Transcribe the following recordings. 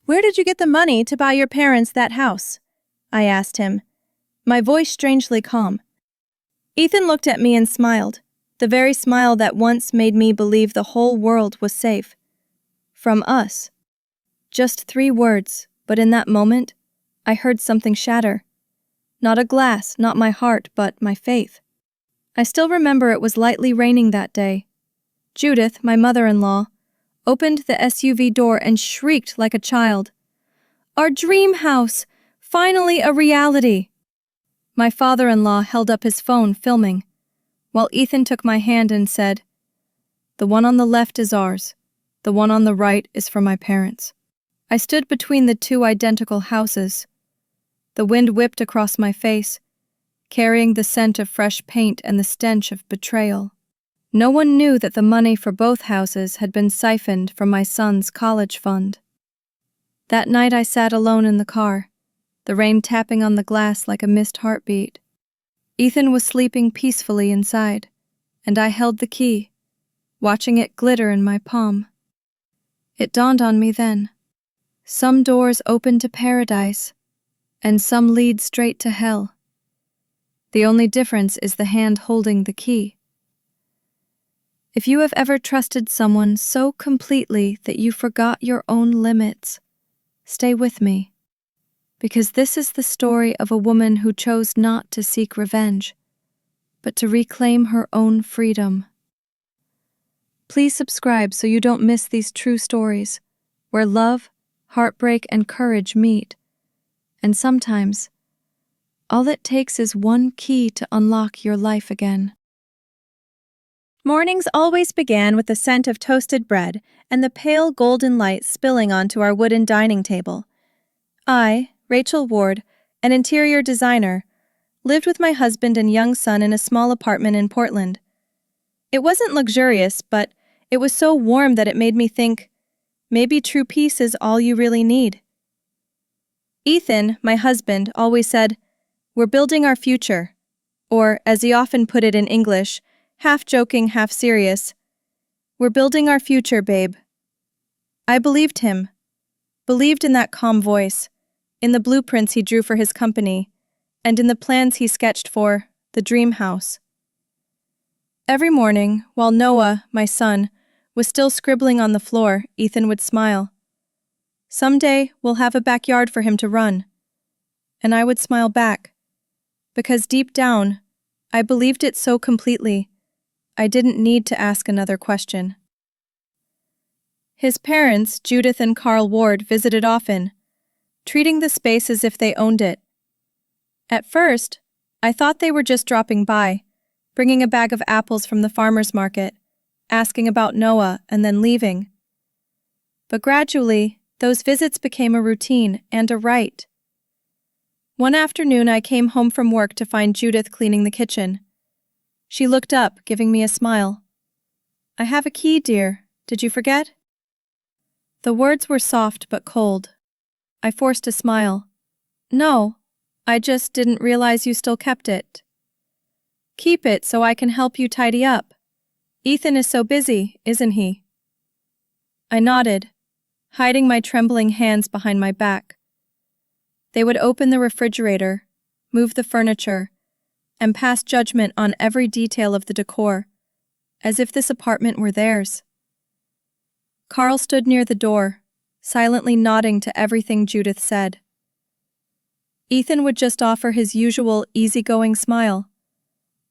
"Where did you get the money to buy your parents that house?" I asked him, my voice strangely calm. Ethan looked at me and smiled, the very smile that once made me believe the whole world was safe. From us. Just 3 words, but in that moment, I heard something shatter. Not a glass, not my heart, but my faith. I still remember it was lightly raining that day. Judith, my mother-in-law, opened the SUV door and shrieked like a child. "Our dream house! Finally a reality!" My father-in-law held up his phone, filming, while Ethan took my hand and said, "The one on the left is ours. The one on the right is for my parents." I stood between the 2 identical houses. The wind whipped across my face, carrying the scent of fresh paint and the stench of betrayal. No one knew that the money for both houses had been siphoned from my son's college fund. That night I sat alone in the car, the rain tapping on the glass like a missed heartbeat. Ethan was sleeping peacefully inside, and I held the key, watching it glitter in my palm. It dawned on me then. Some doors open to paradise, and some lead straight to hell. The only difference is the hand holding the key. If you have ever trusted someone so completely that you forgot your own limits, stay with me, because this is the story of a woman who chose not to seek revenge, but to reclaim her own freedom. Please subscribe so you don't miss these true stories, where love, heartbreak, and courage meet. And sometimes, all it takes is one key to unlock your life again. Mornings always began with the scent of toasted bread and the pale golden light spilling onto our wooden dining table. I, Rachel Ward, an interior designer, lived with my husband and young son in a small apartment in Portland. It wasn't luxurious, but it was so warm that it made me think, maybe true peace is all you really need. Ethan, my husband, always said, "We're building our future," or, as he often put it in English, half joking, half serious, "We're building our future, babe." I believed him, believed in that calm voice, in the blueprints he drew for his company, and in the plans he sketched for the dream house. Every morning, while Noah, my son, was still scribbling on the floor, Ethan would smile. "Someday we'll have a backyard for him to run." And I would smile back, because deep down, I believed it so completely, I didn't need to ask another question. His parents, Judith and Carl Ward, visited often, treating the space as if they owned it. At first, I thought they were just dropping by, bringing a bag of apples from the farmer's market, asking about Noah, and then leaving. But gradually, those visits became a routine and a rite. One afternoon I came home from work to find Judith cleaning the kitchen. She looked up, giving me a smile. "I have a key, dear. Did you forget?" The words were soft but cold. I forced a smile. "No, I just didn't realize you still kept it." "Keep it so I can help you tidy up. Ethan is so busy, isn't he?" I nodded, hiding my trembling hands behind my back. They would open the refrigerator, move the furniture, and pass judgment on every detail of the decor, as if this apartment were theirs. Carl stood near the door, silently nodding to everything Judith said. Ethan would just offer his usual easygoing smile.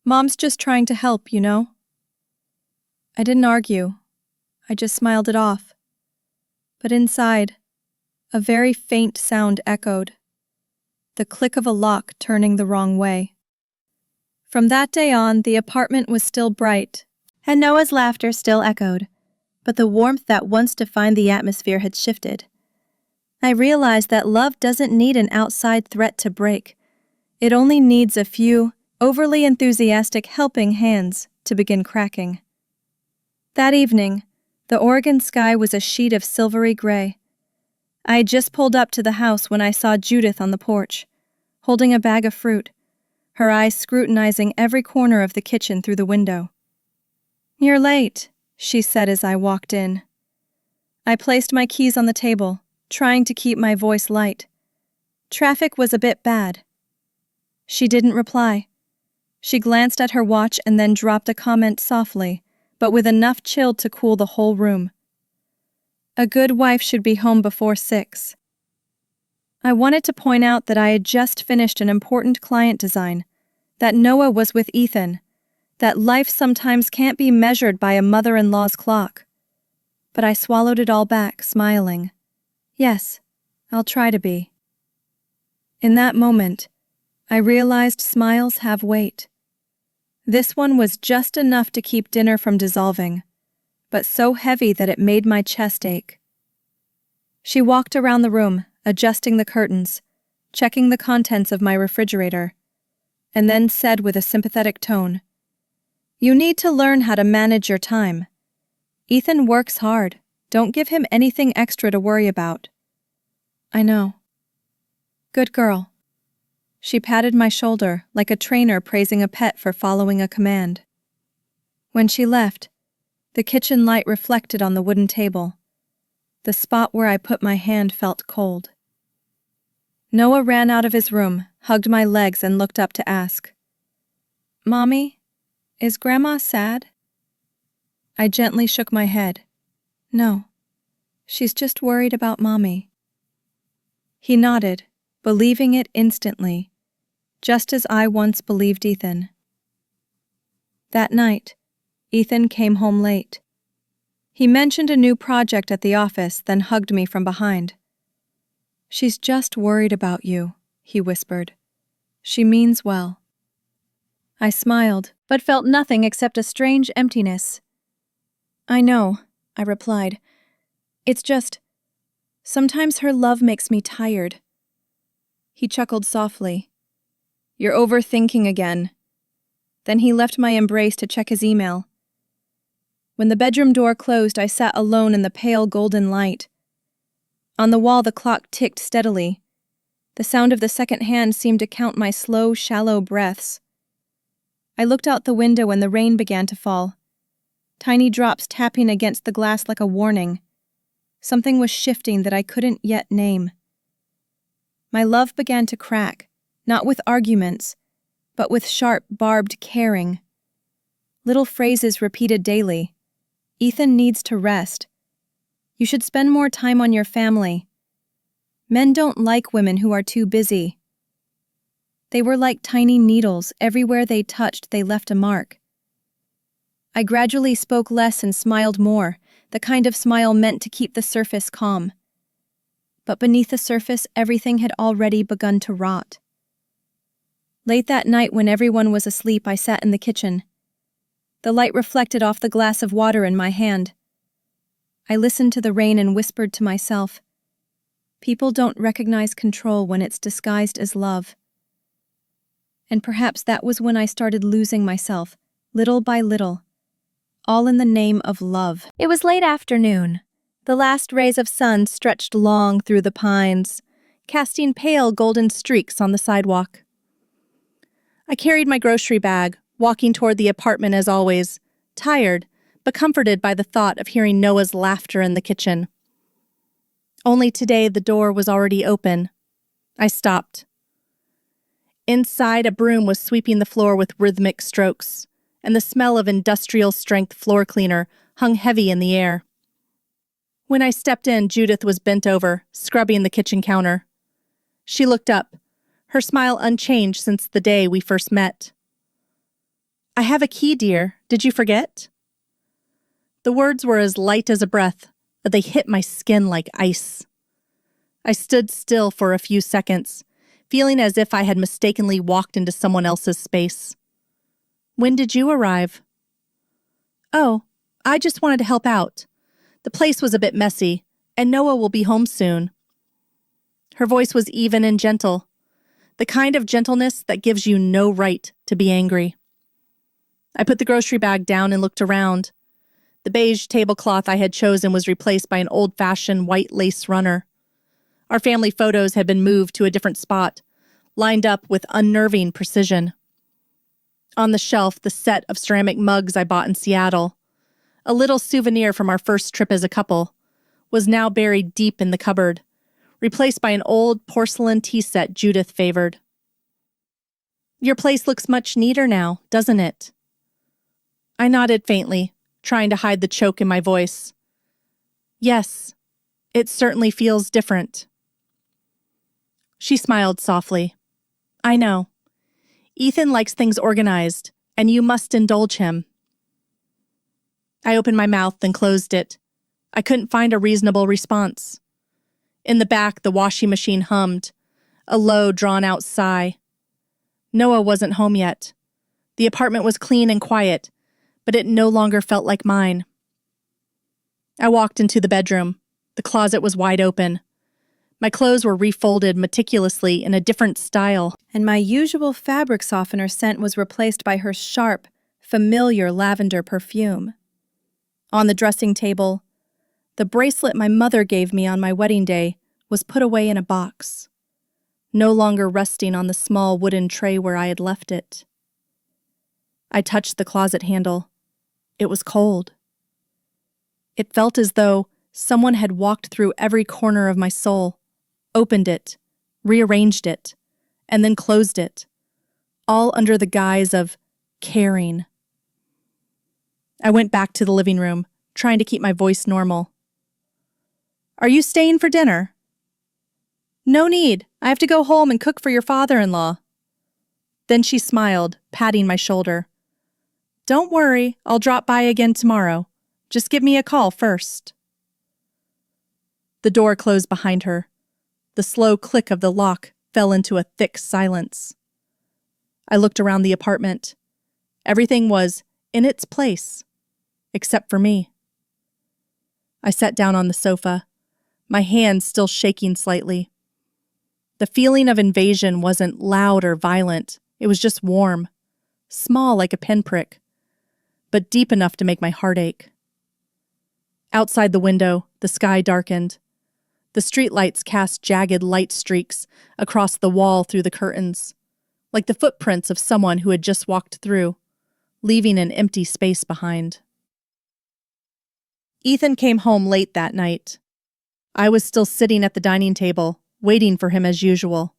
"Mom's just trying to help, you know." I didn't argue. I just smiled it off. But inside, a very faint sound echoed. The click of a lock turning the wrong way. From that day on, the apartment was still bright, and Noah's laughter still echoed, but the warmth that once defined the atmosphere had shifted. I realized that love doesn't need an outside threat to break. It only needs a few, overly enthusiastic helping hands to begin cracking. That evening, the Oregon sky was a sheet of silvery gray. I had just pulled up to the house when I saw Judith on the porch, holding a bag of fruit, her eyes scrutinizing every corner of the kitchen through the window. "You're late," she said as I walked in. I placed my keys on the table, trying to keep my voice light. Traffic was a bit bad. She didn't reply. She glanced at her watch and then dropped a comment softly, but with enough chill to cool the whole room. A good wife should be home before 6. I wanted to point out that I had just finished an important client design, that Noah was with Ethan, that life sometimes can't be measured by a mother-in-law's clock. But I swallowed it all back, smiling. Yes, I'll try to be. In that moment, I realized smiles have weight. This one was just enough to keep dinner from dissolving, but so heavy that it made my chest ache. She walked around the room, adjusting the curtains, checking the contents of my refrigerator, and then said with a sympathetic tone, "You need to learn how to manage your time. Ethan works hard. Don't give him anything extra to worry about." "I know." "Good girl." She patted my shoulder like a trainer praising a pet for following a command. When she left, the kitchen light reflected on the wooden table. The spot where I put my hand felt cold. Noah ran out of his room, hugged my legs, and looked up to ask, "Mommy, is Grandma sad?" I gently shook my head. "No, she's just worried about Mommy." He nodded, believing it instantly, just as I once believed Ethan. That night, Ethan came home late. He mentioned a new project at the office, then hugged me from behind. "She's just worried about you," he whispered. "She means well." I smiled, but felt nothing except a strange emptiness. "I know," I replied. "It's just, sometimes her love makes me tired." He chuckled softly. "You're overthinking again." Then he left my embrace to check his email. When the bedroom door closed, I sat alone in the pale golden light. On the wall, the clock ticked steadily. The sound of the second hand seemed to count my slow, shallow breaths. I looked out the window and the rain began to fall, tiny drops tapping against the glass like a warning. Something was shifting that I couldn't yet name. My love began to crack, not with arguments, but with sharp, barbed caring. Little phrases repeated daily. "Ethan needs to rest. You should spend more time on your family. Men don't like women who are too busy." They were like tiny needles. Everywhere they touched, they left a mark. I gradually spoke less and smiled more, the kind of smile meant to keep the surface calm. But beneath the surface, everything had already begun to rot. Late that night, when everyone was asleep, I sat in the kitchen. The light reflected off the glass of water in my hand. I listened to the rain and whispered to myself, "People don't recognize control when it's disguised as love." And perhaps that was when I started losing myself, little by little, all in the name of love. It was late afternoon. The last rays of sun stretched long through the pines, casting pale golden streaks on the sidewalk. I carried my grocery bag, walking toward the apartment as always, tired, but comforted by the thought of hearing Noah's laughter in the kitchen. Only today the door was already open. I stopped. Inside, a broom was sweeping the floor with rhythmic strokes, and the smell of industrial-strength floor cleaner hung heavy in the air. When I stepped in, Judith was bent over, scrubbing the kitchen counter. She looked up, her smile unchanged since the day we first met. "I have a key, dear. Did you forget?" The words were as light as a breath, but they hit my skin like ice. I stood still for a few seconds, feeling as if I had mistakenly walked into someone else's space. "When did you arrive?" "Oh, I just wanted to help out. The place was a bit messy, and Noah will be home soon." Her voice was even and gentle, the kind of gentleness that gives you no right to be angry. I put the grocery bag down and looked around. The beige tablecloth I had chosen was replaced by an old-fashioned white lace runner. Our family photos had been moved to a different spot, lined up with unnerving precision. On the shelf, the set of ceramic mugs I bought in Seattle, a little souvenir from our first trip as a couple, was now buried deep in the cupboard, replaced by an old porcelain tea set Judith favored. "Your place looks much neater now, doesn't it?" I nodded faintly, trying to hide the choke in my voice. "Yes, it certainly feels different." She smiled softly. "I know. Ethan likes things organized, and you must indulge him." I opened my mouth and closed it. I couldn't find a reasonable response. In the back, the washing machine hummed, a low, drawn-out sigh. Noah wasn't home yet. The apartment was clean and quiet, but it no longer felt like mine. I walked into the bedroom. The closet was wide open. My clothes were refolded meticulously in a different style, And my usual fabric softener scent was replaced by her sharp, familiar lavender perfume. On the dressing table, the bracelet my mother gave me on my wedding day was put away in a box, no longer resting on the small wooden tray where I had left it. I touched the closet handle. It was cold. It felt as though someone had walked through every corner of my soul, opened it, rearranged it, and then closed it, all under the guise of caring. I went back to the living room, trying to keep my voice normal. "Are you staying for dinner?" "No need. I have to go home and cook for your father-in-law." Then she smiled, patting my shoulder. "Don't worry, I'll drop by again tomorrow. Just give me a call first." The door closed behind her. The slow click of the lock fell into a thick silence. I looked around the apartment. Everything was in its place, except for me. I sat down on the sofa, my hands still shaking slightly. The feeling of invasion wasn't loud or violent. It was just warm, small like a pinprick, but deep enough to make my heart ache. Outside the window, the sky darkened. The streetlights cast jagged light streaks across the wall through the curtains, like the footprints of someone who had just walked through, leaving an empty space behind. Ethan came home late that night. I was still sitting at the dining table, waiting for him as usual.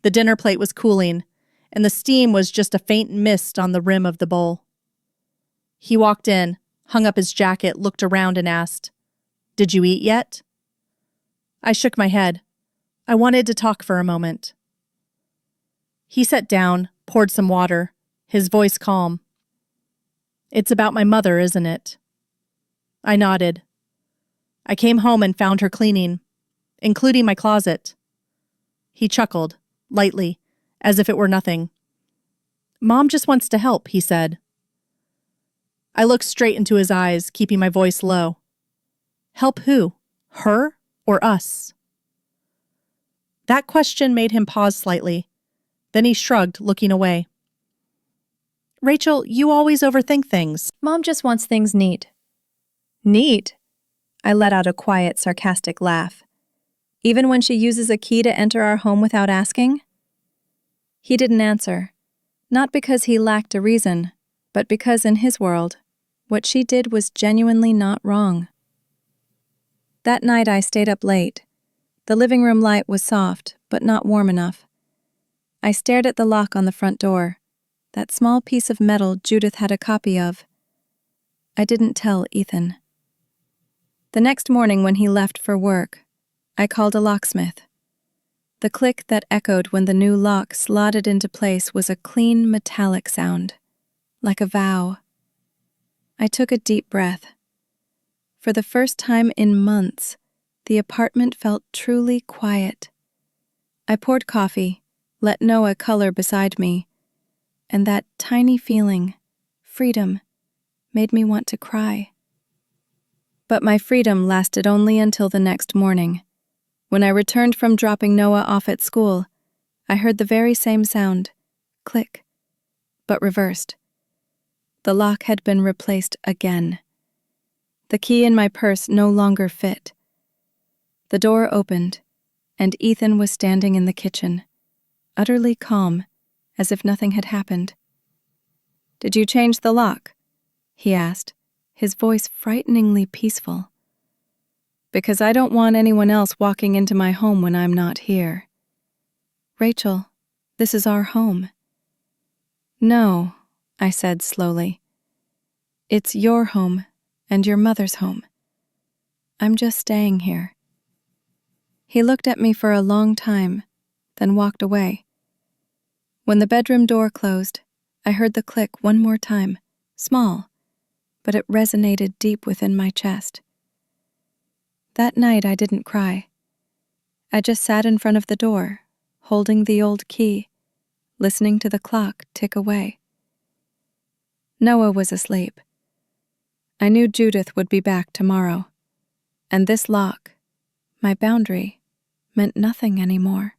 The dinner plate was cooling, and the steam was just a faint mist on the rim of the bowl. He walked in, hung up his jacket, looked around and asked, "Did you eat yet?" I shook my head. I wanted to talk for a moment. He sat down, poured some water, his voice calm. "It's about my mother, isn't it?" I nodded. "I came home and found her cleaning, including my closet." He chuckled, lightly, as if it were nothing. "Mom just wants to help," he said. I looked straight into his eyes, keeping my voice low. "Help who? Her or us?" That question made him pause slightly. Then he shrugged, looking away. "Rachel, you always overthink things." Mom just wants things neat. Neat? I let out a quiet, sarcastic laugh. Even when she uses a key to enter our home without asking? He didn't answer. Not because he lacked a reason, but because in his world, what she did was genuinely not wrong. That night I stayed up late. The living room light was soft, but not warm enough. I stared at the lock on the front door, that small piece of metal Judith had a copy of. I didn't tell Ethan. The next morning when he left for work, I called a locksmith. The click that echoed when the new lock slotted into place was a clean metallic sound, like a vow. I took a deep breath. For the first time in months, the apartment felt truly quiet. I poured coffee, let Noah color beside me, and that tiny feeling, freedom, made me want to cry. But my freedom lasted only until the next morning. When I returned from dropping Noah off at school, I heard the very same sound, click, but reversed. The lock had been replaced again. The key in my purse no longer fit. The door opened, and Ethan was standing in the kitchen, utterly calm, as if nothing had happened. "Did you change the lock?" he asked, his voice frighteningly peaceful. Because I don't want anyone else walking into my home when I'm not here. Rachel, this is our home. No, I said slowly. It's your home and your mother's home. I'm just staying here. He looked at me for a long time, then walked away. When the bedroom door closed, I heard the click one more time, small, but it resonated deep within my chest. That night I didn't cry. I just sat in front of the door, holding the old key, listening to the clock tick away. Noah was asleep. I knew Judith would be back tomorrow, and this lock, my boundary, meant nothing anymore.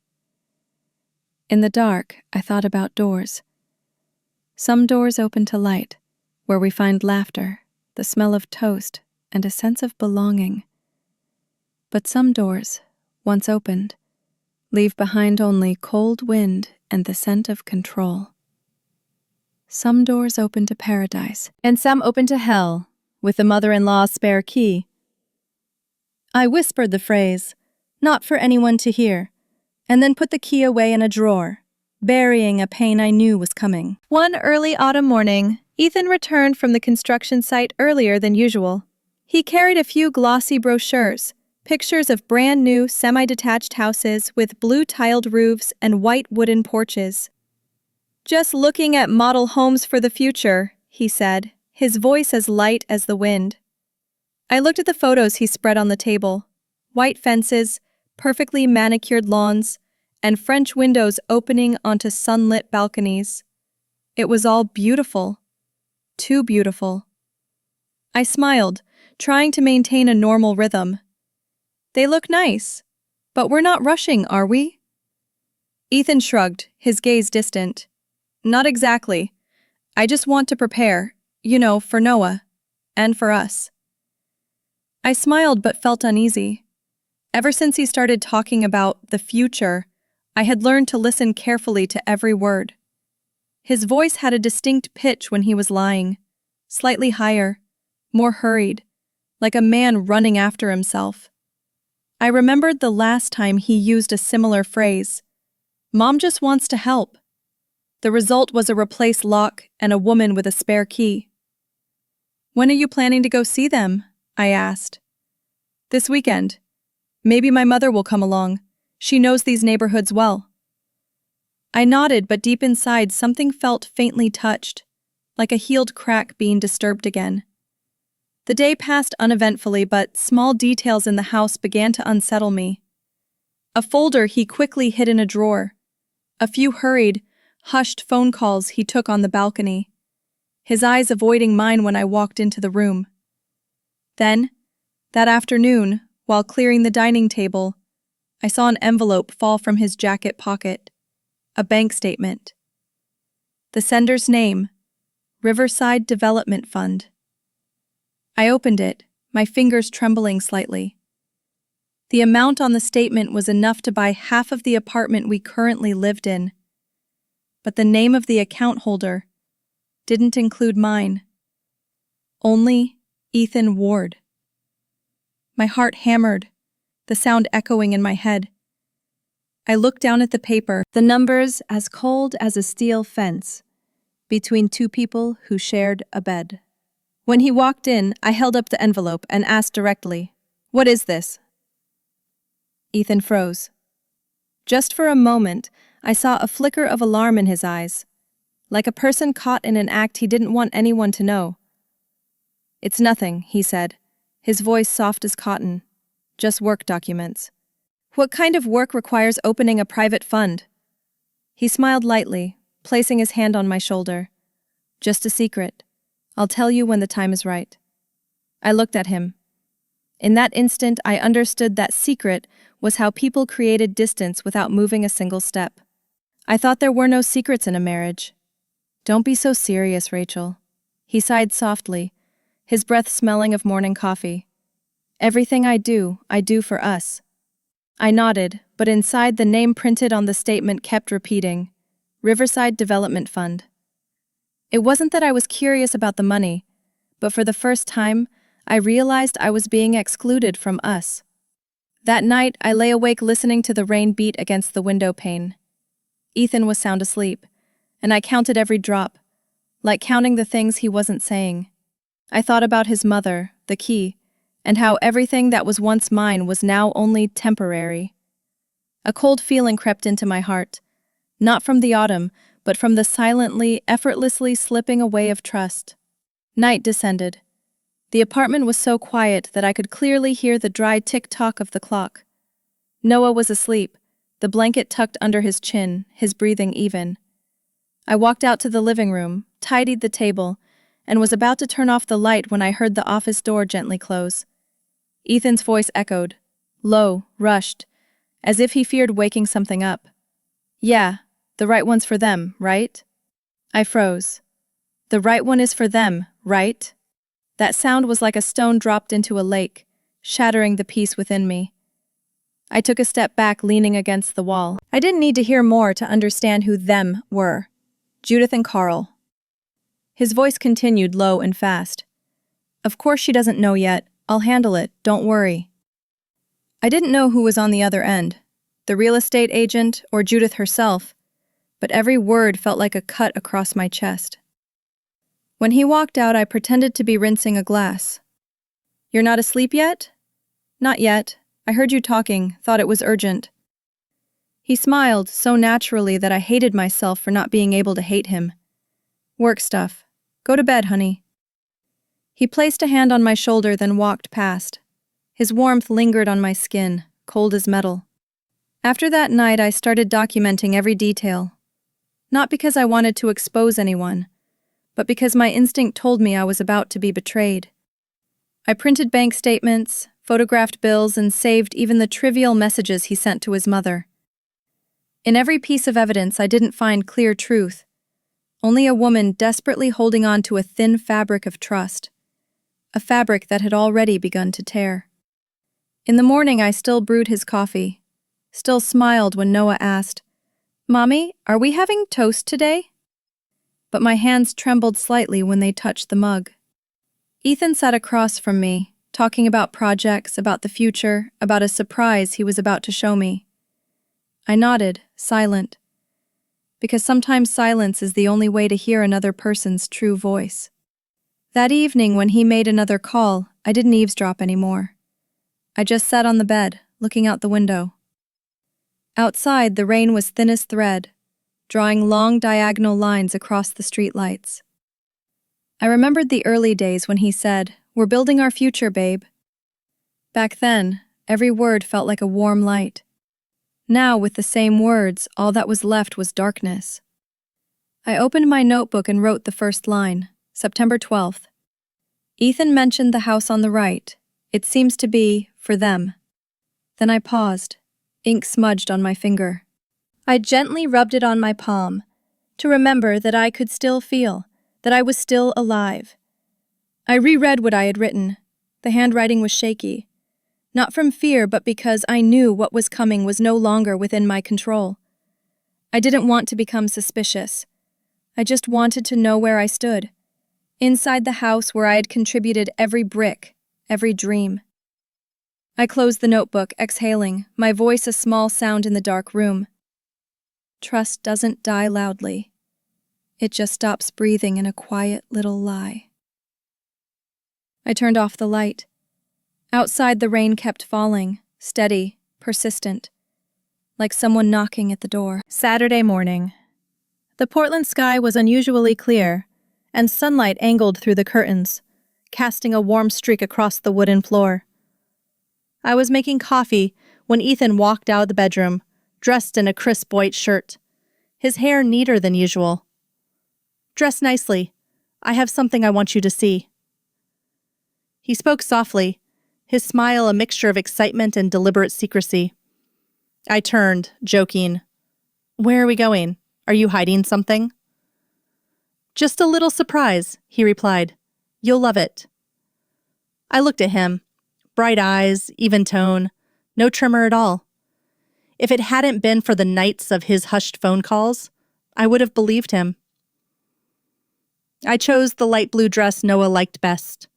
In the dark, I thought about doors. Some doors open to light, where we find laughter, the smell of toast, and a sense of belonging. But some doors, once opened, leave behind only cold wind and the scent of control. Some doors open to paradise, and some open to hell, with the mother-in-law's spare key. I whispered the phrase, not for anyone to hear, and then put the key away in a drawer, burying a pain I knew was coming. One early autumn morning, Ethan returned from the construction site earlier than usual. He carried a few glossy brochures, pictures of brand new semi-detached houses with blue-tiled roofs and white wooden porches. Just looking at model homes for the future, he said, his voice as light as the wind. I looked at the photos he spread on the table. White fences, perfectly manicured lawns, and French windows opening onto sunlit balconies. It was all beautiful. Too beautiful. I smiled, trying to maintain a normal rhythm. They look nice, but we're not rushing, are we? Ethan shrugged, his gaze distant. Not exactly. I just want to prepare, for Noah. And for us. I smiled but felt uneasy. Ever since he started talking about the future, I had learned to listen carefully to every word. His voice had a distinct pitch when he was lying, slightly higher, more hurried, like a man running after himself. I remembered the last time he used a similar phrase. Mom just wants to help. The result was a replaced lock and a woman with a spare key. When are you planning to go see them? I asked. This weekend. Maybe my mother will come along. She knows these neighborhoods well. I nodded, but deep inside something felt faintly touched, like a healed crack being disturbed again. The day passed uneventfully, but small details in the house began to unsettle me. A folder he quickly hid in a drawer. A few hurried, hushed phone calls he took on the balcony, his eyes avoiding mine when I walked into the room. Then, that afternoon, while clearing the dining table, I saw an envelope fall from his jacket pocket. A bank statement. The sender's name, Riverside Development Fund. I opened it, my fingers trembling slightly. The amount on the statement was enough to buy half of the apartment we currently lived in. But the name of the account holder didn't include mine. Only Ethan Ward. My heart hammered, the sound echoing in my head. I looked down at the paper, the numbers as cold as a steel fence, between two people who shared a bed. When he walked in, I held up the envelope and asked directly, "What is this?" Ethan froze. Just for a moment, I saw a flicker of alarm in his eyes, like a person caught in an act he didn't want anyone to know. "It's nothing," he said, his voice soft as cotton. "Just work documents." "What kind of work requires opening a private fund?" He smiled lightly, placing his hand on my shoulder. "Just a secret. I'll tell you when the time is right." I looked at him. In that instant, I understood that secret was how people created distance without moving a single step. I thought there were no secrets in a marriage. "Don't be so serious, Rachel." He sighed softly, his breath smelling of morning coffee. "Everything I do for us." I nodded, but inside the name printed on the statement kept repeating, Riverside Development Fund. It wasn't that I was curious about the money, but for the first time, I realized I was being excluded from us. That night, I lay awake listening to the rain beat against the window pane. Ethan was sound asleep, and I counted every drop, like counting the things he wasn't saying. I thought about his mother, the key, and how everything that was once mine was now only temporary. A cold feeling crept into my heart, not from the autumn, but from the silently, effortlessly slipping away of trust. Night descended. The apartment was so quiet that I could clearly hear the dry tick-tock of the clock. Noah was asleep, the blanket tucked under his chin, his breathing even. I walked out to the living room, tidied the table, and was about to turn off the light when I heard the office door gently close. Ethan's voice echoed, low, rushed, as if he feared waking something up. "Yeah, the right one's for them, right?" I froze. "The right one is for them, right?" That sound was like a stone dropped into a lake, shattering the peace within me. I took a step back, leaning against the wall. I didn't need to hear more to understand who them were. Judith and Carl. His voice continued low and fast. "Of course she doesn't know yet. I'll handle it, don't worry." I didn't know who was on the other end, the real estate agent or Judith herself, but every word felt like a cut across my chest. When he walked out, I pretended to be rinsing a glass. "You're not asleep yet?" "Not yet. I heard you talking, thought it was urgent." He smiled so naturally that I hated myself for not being able to hate him. "Work stuff. Go to bed, honey." He placed a hand on my shoulder, then walked past. His warmth lingered on my skin, cold as metal. After that night, I started documenting every detail. Not because I wanted to expose anyone, but because my instinct told me I was about to be betrayed. I printed bank statements, photographed bills, and saved even the trivial messages he sent to his mother. In every piece of evidence, I didn't find clear truth, only a woman desperately holding on to a thin fabric of trust, a fabric that had already begun to tear. In the morning, I still brewed his coffee, still smiled when Noah asked, "Mommy, are we having toast today?" But my hands trembled slightly when they touched the mug. Ethan sat across from me, talking about projects, about the future, about a surprise he was about to show me. I nodded, silent, because sometimes silence is the only way to hear another person's true voice. That evening, when he made another call, I didn't eavesdrop anymore. I just sat on the bed, looking out the window. Outside, the rain was thin as thread, drawing long diagonal lines across the streetlights. I remembered the early days when he said, "We're building our future, babe." Back then, every word felt like a warm light. Now, with the same words, all that was left was darkness. I opened my notebook and wrote the first line, September 12th. Ethan mentioned the house on the right. It seems to be for them. Then I paused, ink smudged on my finger. I gently rubbed it on my palm, to remember that I could still feel, that I was still alive. I reread what I had written. The handwriting was shaky. Not from fear, but because I knew what was coming was no longer within my control. I didn't want to become suspicious. I just wanted to know where I stood. Inside the house where I had contributed every brick, every dream. I closed the notebook, exhaling, my voice a small sound in the dark room. Trust doesn't die loudly. It just stops breathing in a quiet little lie. I turned off the light. Outside, the rain kept falling, steady, persistent, like someone knocking at the door. Saturday morning. The Portland sky was unusually clear, and sunlight angled through the curtains, casting a warm streak across the wooden floor. I was making coffee when Ethan walked out of the bedroom, dressed in a crisp white shirt, his hair neater than usual. "Dress nicely. I have something I want you to see." He spoke softly, his smile a mixture of excitement and deliberate secrecy. I turned, joking. "Where are we going? Are you hiding something?" "Just a little surprise," he replied. "You'll love it." I looked at him. Bright eyes, even tone, no tremor at all. If it hadn't been for the nights of his hushed phone calls, I would have believed him. I chose the light blue dress Noah liked best,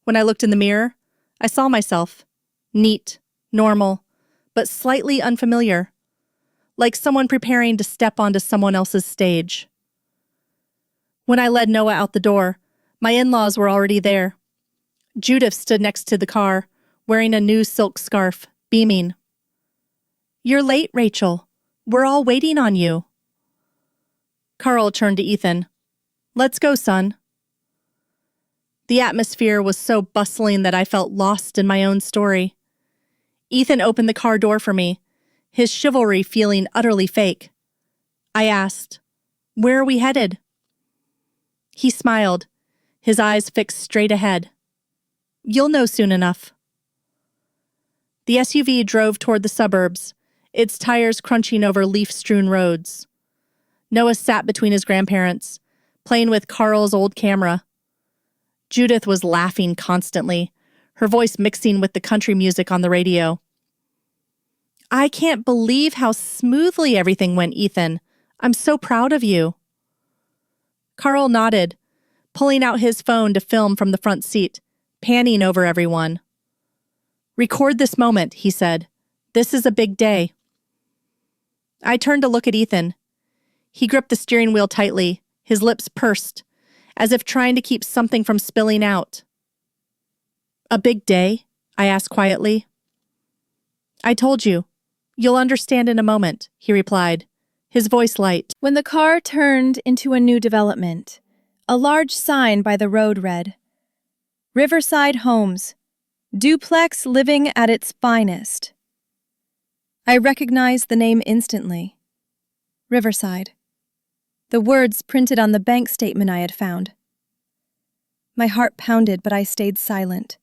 When I looked in the mirror, I saw myself. Neat, normal, but slightly unfamiliar. Like someone preparing to step onto someone else's stage. When I led Noah out the door, my in-laws were already there. Judith stood next to the car, wearing a new silk scarf, beaming. "You're late, Rachel. We're all waiting on you." Carl turned to Ethan. "Let's go, son." The atmosphere was so bustling that I felt lost in my own story. Ethan opened the car door for me, his chivalry feeling utterly fake. I asked, "Where are we headed?" He smiled, his eyes fixed straight ahead. "You'll know soon enough." The SUV drove toward the suburbs, its tires crunching over leaf-strewn roads. Noah sat between his grandparents, playing with Carl's old camera. Judith was laughing constantly, her voice mixing with the country music on the radio. "I can't believe how smoothly everything went, Ethan. I'm so proud of you." Carl nodded, pulling out his phone to film from the front seat, panning over everyone. "Record this moment," he said. "This is a big day." I turned to look at Ethan. He gripped the steering wheel tightly, his lips pursed, as if trying to keep something from spilling out. "A big day?" I asked quietly. "I told you. You'll understand in a moment," he replied, his voice light. When the car turned into a new development, a large sign by the road read, "Riverside Homes, duplex living at its finest." I recognized the name instantly. Riverside. The words printed on the bank statement I had found. My heart pounded, but I stayed silent.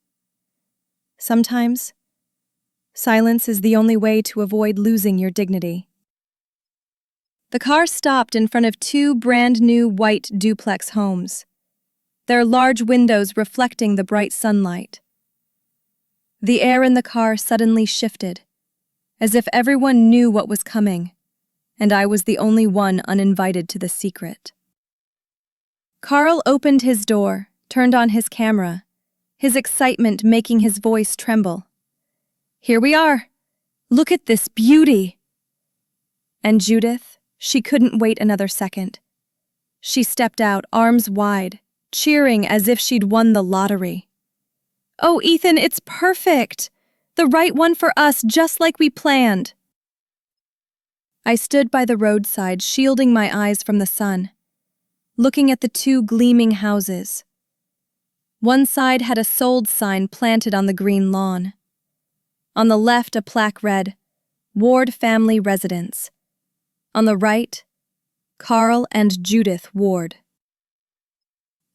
Sometimes, silence is the only way to avoid losing your dignity. The car stopped in front of two brand-new white duplex homes, their large windows reflecting the bright sunlight. The air in the car suddenly shifted, as if everyone knew what was coming, and I was the only one uninvited to the secret. Carl opened his door, turned on his camera, his excitement making his voice tremble. "Here we are. Look at this beauty." And Judith, she couldn't wait another second. She stepped out, arms wide, cheering as if she'd won the lottery. "Oh, Ethan, it's perfect! The right one for us, just like we planned." I stood by the roadside, shielding my eyes from the sun, looking at the two gleaming houses. One side had a sold sign planted on the green lawn. On the left, a plaque read, "Ward Family Residence." On the right, Carl and Judith Ward.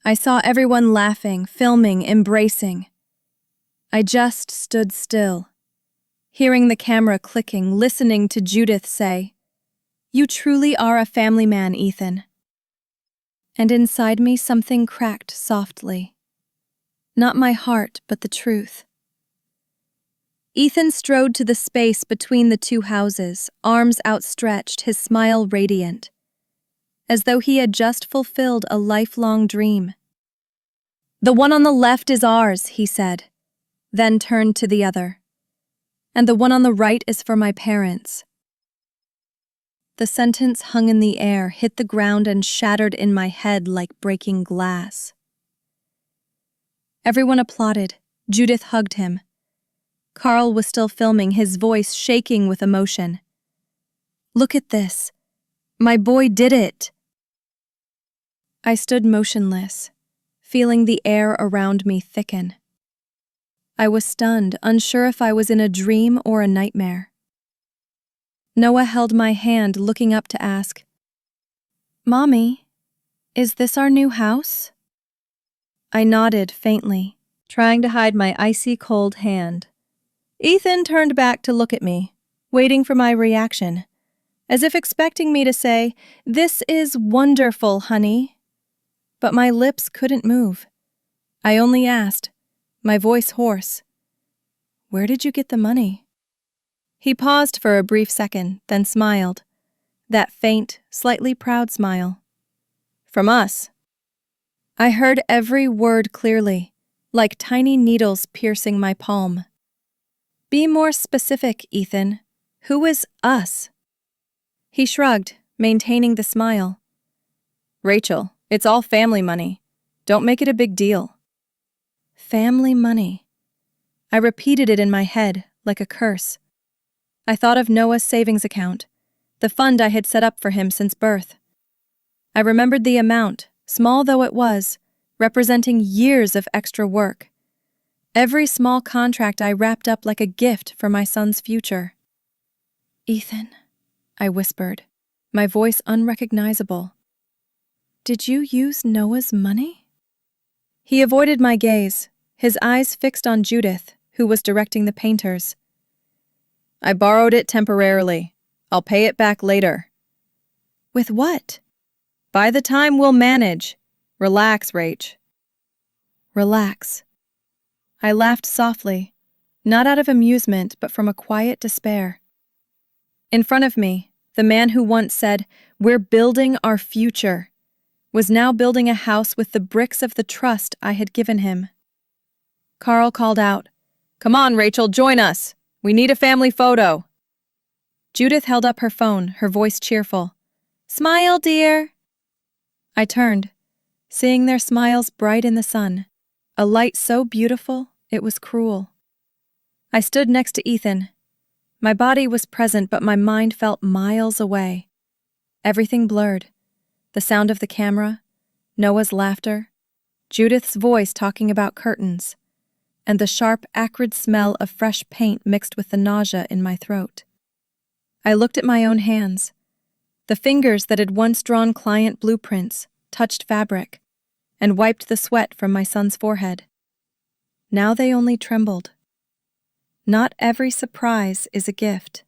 I saw everyone laughing, filming, embracing. I just stood still, hearing the camera clicking, listening to Judith say, "You truly are a family man, Ethan." And inside me something cracked softly. Not my heart, but the truth. Ethan strode to the space between the two houses, arms outstretched, his smile radiant, as though he had just fulfilled a lifelong dream. "The one on the left is ours," he said, then turned to the other. "And the one on the right is for my parents." The sentence hung in the air, hit the ground, and shattered in my head like breaking glass. Everyone applauded. Judith hugged him. Carl was still filming, his voice shaking with emotion. "Look at this. My boy did it." I stood motionless, feeling the air around me thicken. I was stunned, unsure if I was in a dream or a nightmare. Noah held my hand, looking up to ask, "Mommy, is this our new house?" I nodded faintly, trying to hide my icy cold hand. Ethan turned back to look at me, waiting for my reaction, as if expecting me to say, "This is wonderful, honey." But my lips couldn't move. I only asked, my voice hoarse, "Where did you get the money?" He paused for a brief second, then smiled. That faint, slightly proud smile. "From us." I heard every word clearly, like tiny needles piercing my palm. Be more specific, Ethan. Who is us? He shrugged, maintaining the smile. Rachel, it's all family money. Don't make it a big deal. Family money. I repeated it in my head, like a curse. I thought of Noah's savings account, the fund I had set up for him since birth. I remembered the amount, small though it was, representing years of extra work. Every small contract I wrapped up like a gift for my son's future. Ethan, I whispered, my voice unrecognizable. Did you use Noah's money? He avoided my gaze, his eyes fixed on Judith, who was directing the painters. I borrowed it temporarily. I'll pay it back later. With what? By the time we'll manage. Relax, Rach. Relax. I laughed softly, not out of amusement, but from a quiet despair. In front of me, the man who once said, "We're building our future," was now building a house with the bricks of the trust I had given him. Carl called out, "Come on, Rachel, join us. We need a family photo." Judith held up her phone, her voice cheerful. "Smile, dear." I turned, seeing their smiles bright in the sun, a light so beautiful it was cruel. I stood next to Ethan. My body was present, but my mind felt miles away. Everything blurred. The sound of the camera, Noah's laughter, Judith's voice talking about curtains, and the sharp, acrid smell of fresh paint mixed with the nausea in my throat. I looked at my own hands. The fingers that had once drawn client blueprints touched fabric and wiped the sweat from my son's forehead. Now they only trembled. Not every surprise is a gift.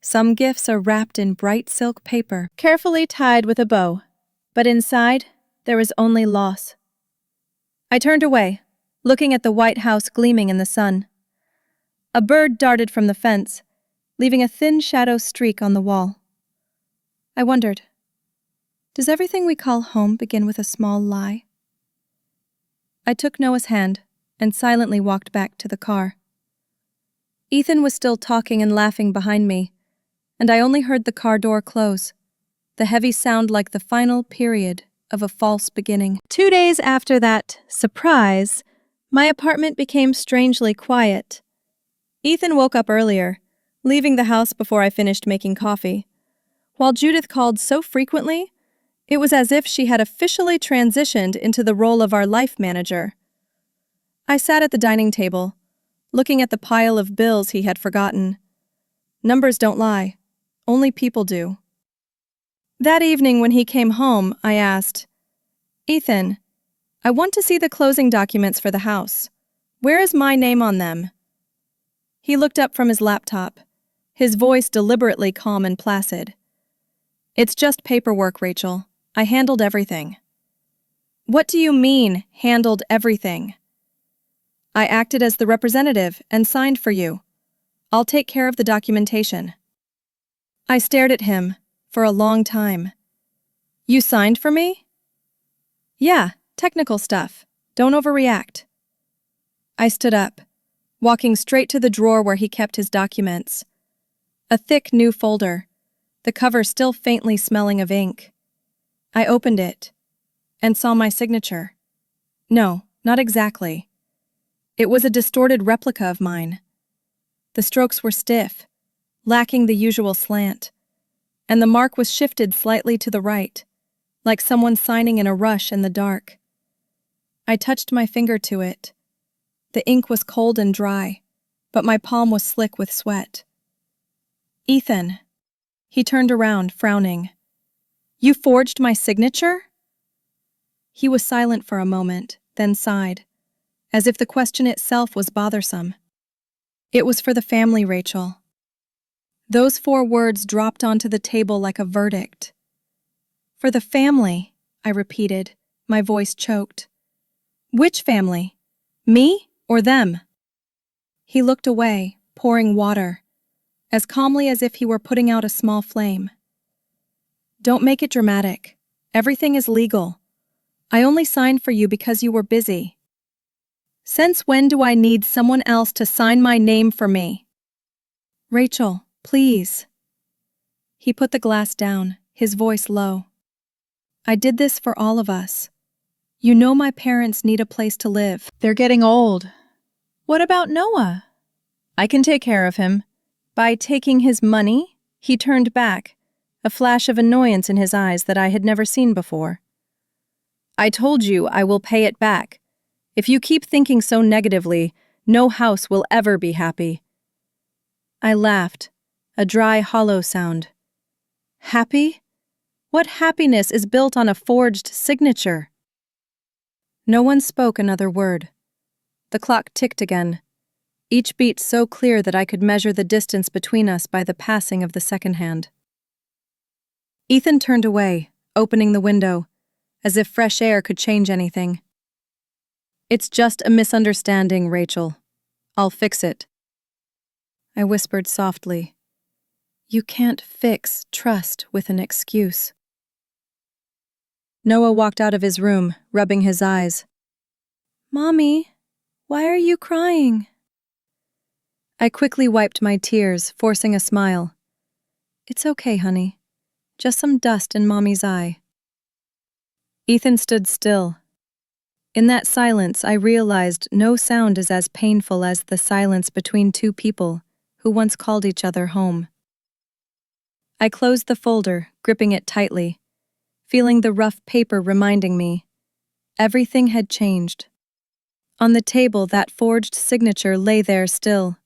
Some gifts are wrapped in bright silk paper, carefully tied with a bow, but inside there is only loss. I turned away, looking at the white house gleaming in the sun. A bird darted from the fence, leaving a thin shadow streak on the wall. I wondered, does everything we call home begin with a small lie? I took Noah's hand and silently walked back to the car. Ethan was still talking and laughing behind me, and I only heard the car door close, the heavy sound like the final period of a false beginning. 2 days after that surprise, my apartment became strangely quiet. Ethan woke up earlier, leaving the house before I finished making coffee. While Judith called so frequently, it was as if she had officially transitioned into the role of our life manager. I sat at the dining table, looking at the pile of bills he had forgotten. Numbers don't lie, only people do. That evening when he came home, I asked, "Ethan, I want to see the closing documents for the house. Where is my name on them?" He looked up from his laptop, his voice deliberately calm and placid. "It's just paperwork, Rachel. I handled everything." "What do you mean, handled everything?" "I acted as the representative and signed for you. I'll take care of the documentation." I stared at him for a long time. "You signed for me?" "Yeah, technical stuff. Don't overreact." I stood up, walking straight to the drawer where he kept his documents. A thick new folder, the cover still faintly smelling of ink. I opened it and saw my signature. No, not exactly. It was a distorted replica of mine. The strokes were stiff, lacking the usual slant, and the mark was shifted slightly to the right, like someone signing in a rush in the dark. I touched my finger to it. The ink was cold and dry, but my palm was slick with sweat. "Ethan." He turned around, frowning. "You forged my signature?" He was silent for a moment, then sighed, as if the question itself was bothersome. "It was for the family, Rachel." Those 4 words dropped onto the table like a verdict. "For the family," I repeated, my voice choked. "Which family? Me or them?" He looked away, pouring water, as calmly as if he were putting out a small flame. "Don't make it dramatic. Everything is legal. I only signed for you because you were busy." Since when do I need someone else to sign my name for me? Rachel, please. He put the glass down, his voice low. I did this for all of us. You know my parents need a place to live. They're getting old. What about Noah? I can take care of him. By taking his money, he turned back, a flash of annoyance in his eyes that I had never seen before. I told you I will pay it back. If you keep thinking so negatively, no house will ever be happy. I laughed, a dry, hollow sound. Happy? What happiness is built on a forged signature? No one spoke another word. The clock ticked again, each beat so clear that I could measure the distance between us by the passing of the second hand. Ethan turned away, opening the window, as if fresh air could change anything. It's just a misunderstanding, Rachel. I'll fix it. I whispered softly. You can't fix trust with an excuse. Noah walked out of his room, rubbing his eyes. Mommy, why are you crying? I quickly wiped my tears, forcing a smile. It's okay, honey. Just some dust in Mommy's eye. Ethan stood still. In that silence, I realized no sound is as painful as the silence between two people who once called each other home. I closed the folder, gripping it tightly, feeling the rough paper reminding me. Everything had changed. On the table, that forged signature lay there still,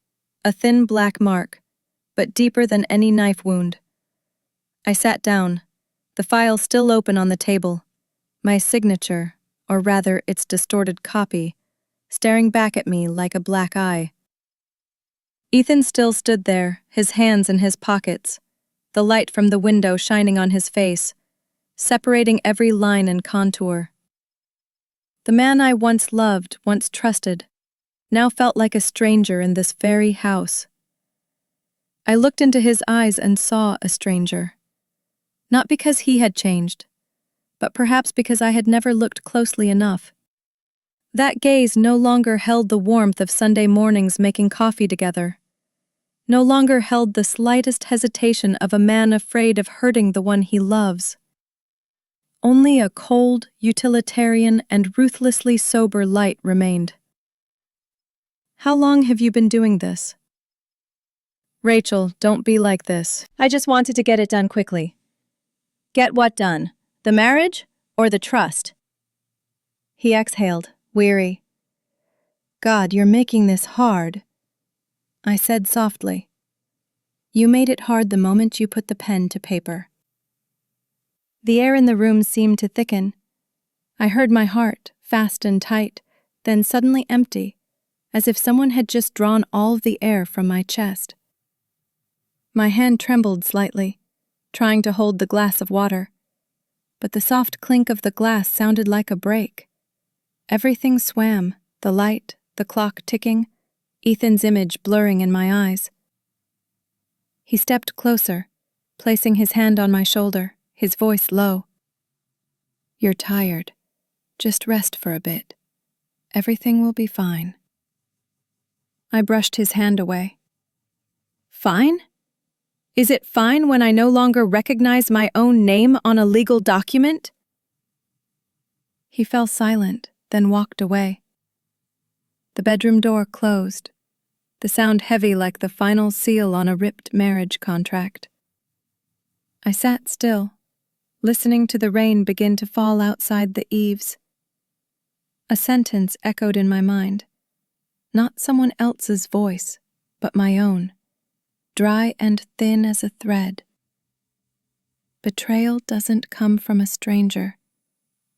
a thin black mark, but deeper than any knife wound. I sat down, the file still open on the table, my signature, or rather its distorted copy, staring back at me like a black eye. Ethan still stood there, his hands in his pockets, the light from the window shining on his face, separating every line and contour. The man I once loved, once trusted, now felt like a stranger in this very house. I looked into his eyes and saw a stranger. Not because he had changed, but perhaps because I had never looked closely enough. That gaze no longer held the warmth of Sunday mornings making coffee together. No longer held the slightest hesitation of a man afraid of hurting the one he loves. Only a cold, utilitarian, and ruthlessly sober light remained. How long have you been doing this? Rachel, don't be like this. I just wanted to get it done quickly. Get what done? The marriage or the trust? He exhaled, weary. God, you're making this hard. I said softly. You made it hard the moment you put the pen to paper. The air in the room seemed to thicken. I heard my heart, fast and tight, then suddenly empty, as if someone had just drawn all of the air from my chest. My hand trembled slightly, trying to hold the glass of water, but the soft clink of the glass sounded like a break. Everything swam, the light, the clock ticking, Ethan's image blurring in my eyes. He stepped closer, placing his hand on my shoulder, his voice low. You're tired. Just rest for a bit. Everything will be fine. I brushed his hand away. Fine? Is it fine when I no longer recognize my own name on a legal document? He fell silent, then walked away. The bedroom door closed, the sound heavy like the final seal on a ripped marriage contract. I sat still, listening to the rain begin to fall outside the eaves. A sentence echoed in my mind, not someone else's voice, but my own, dry and thin as a thread. Betrayal doesn't come from a stranger,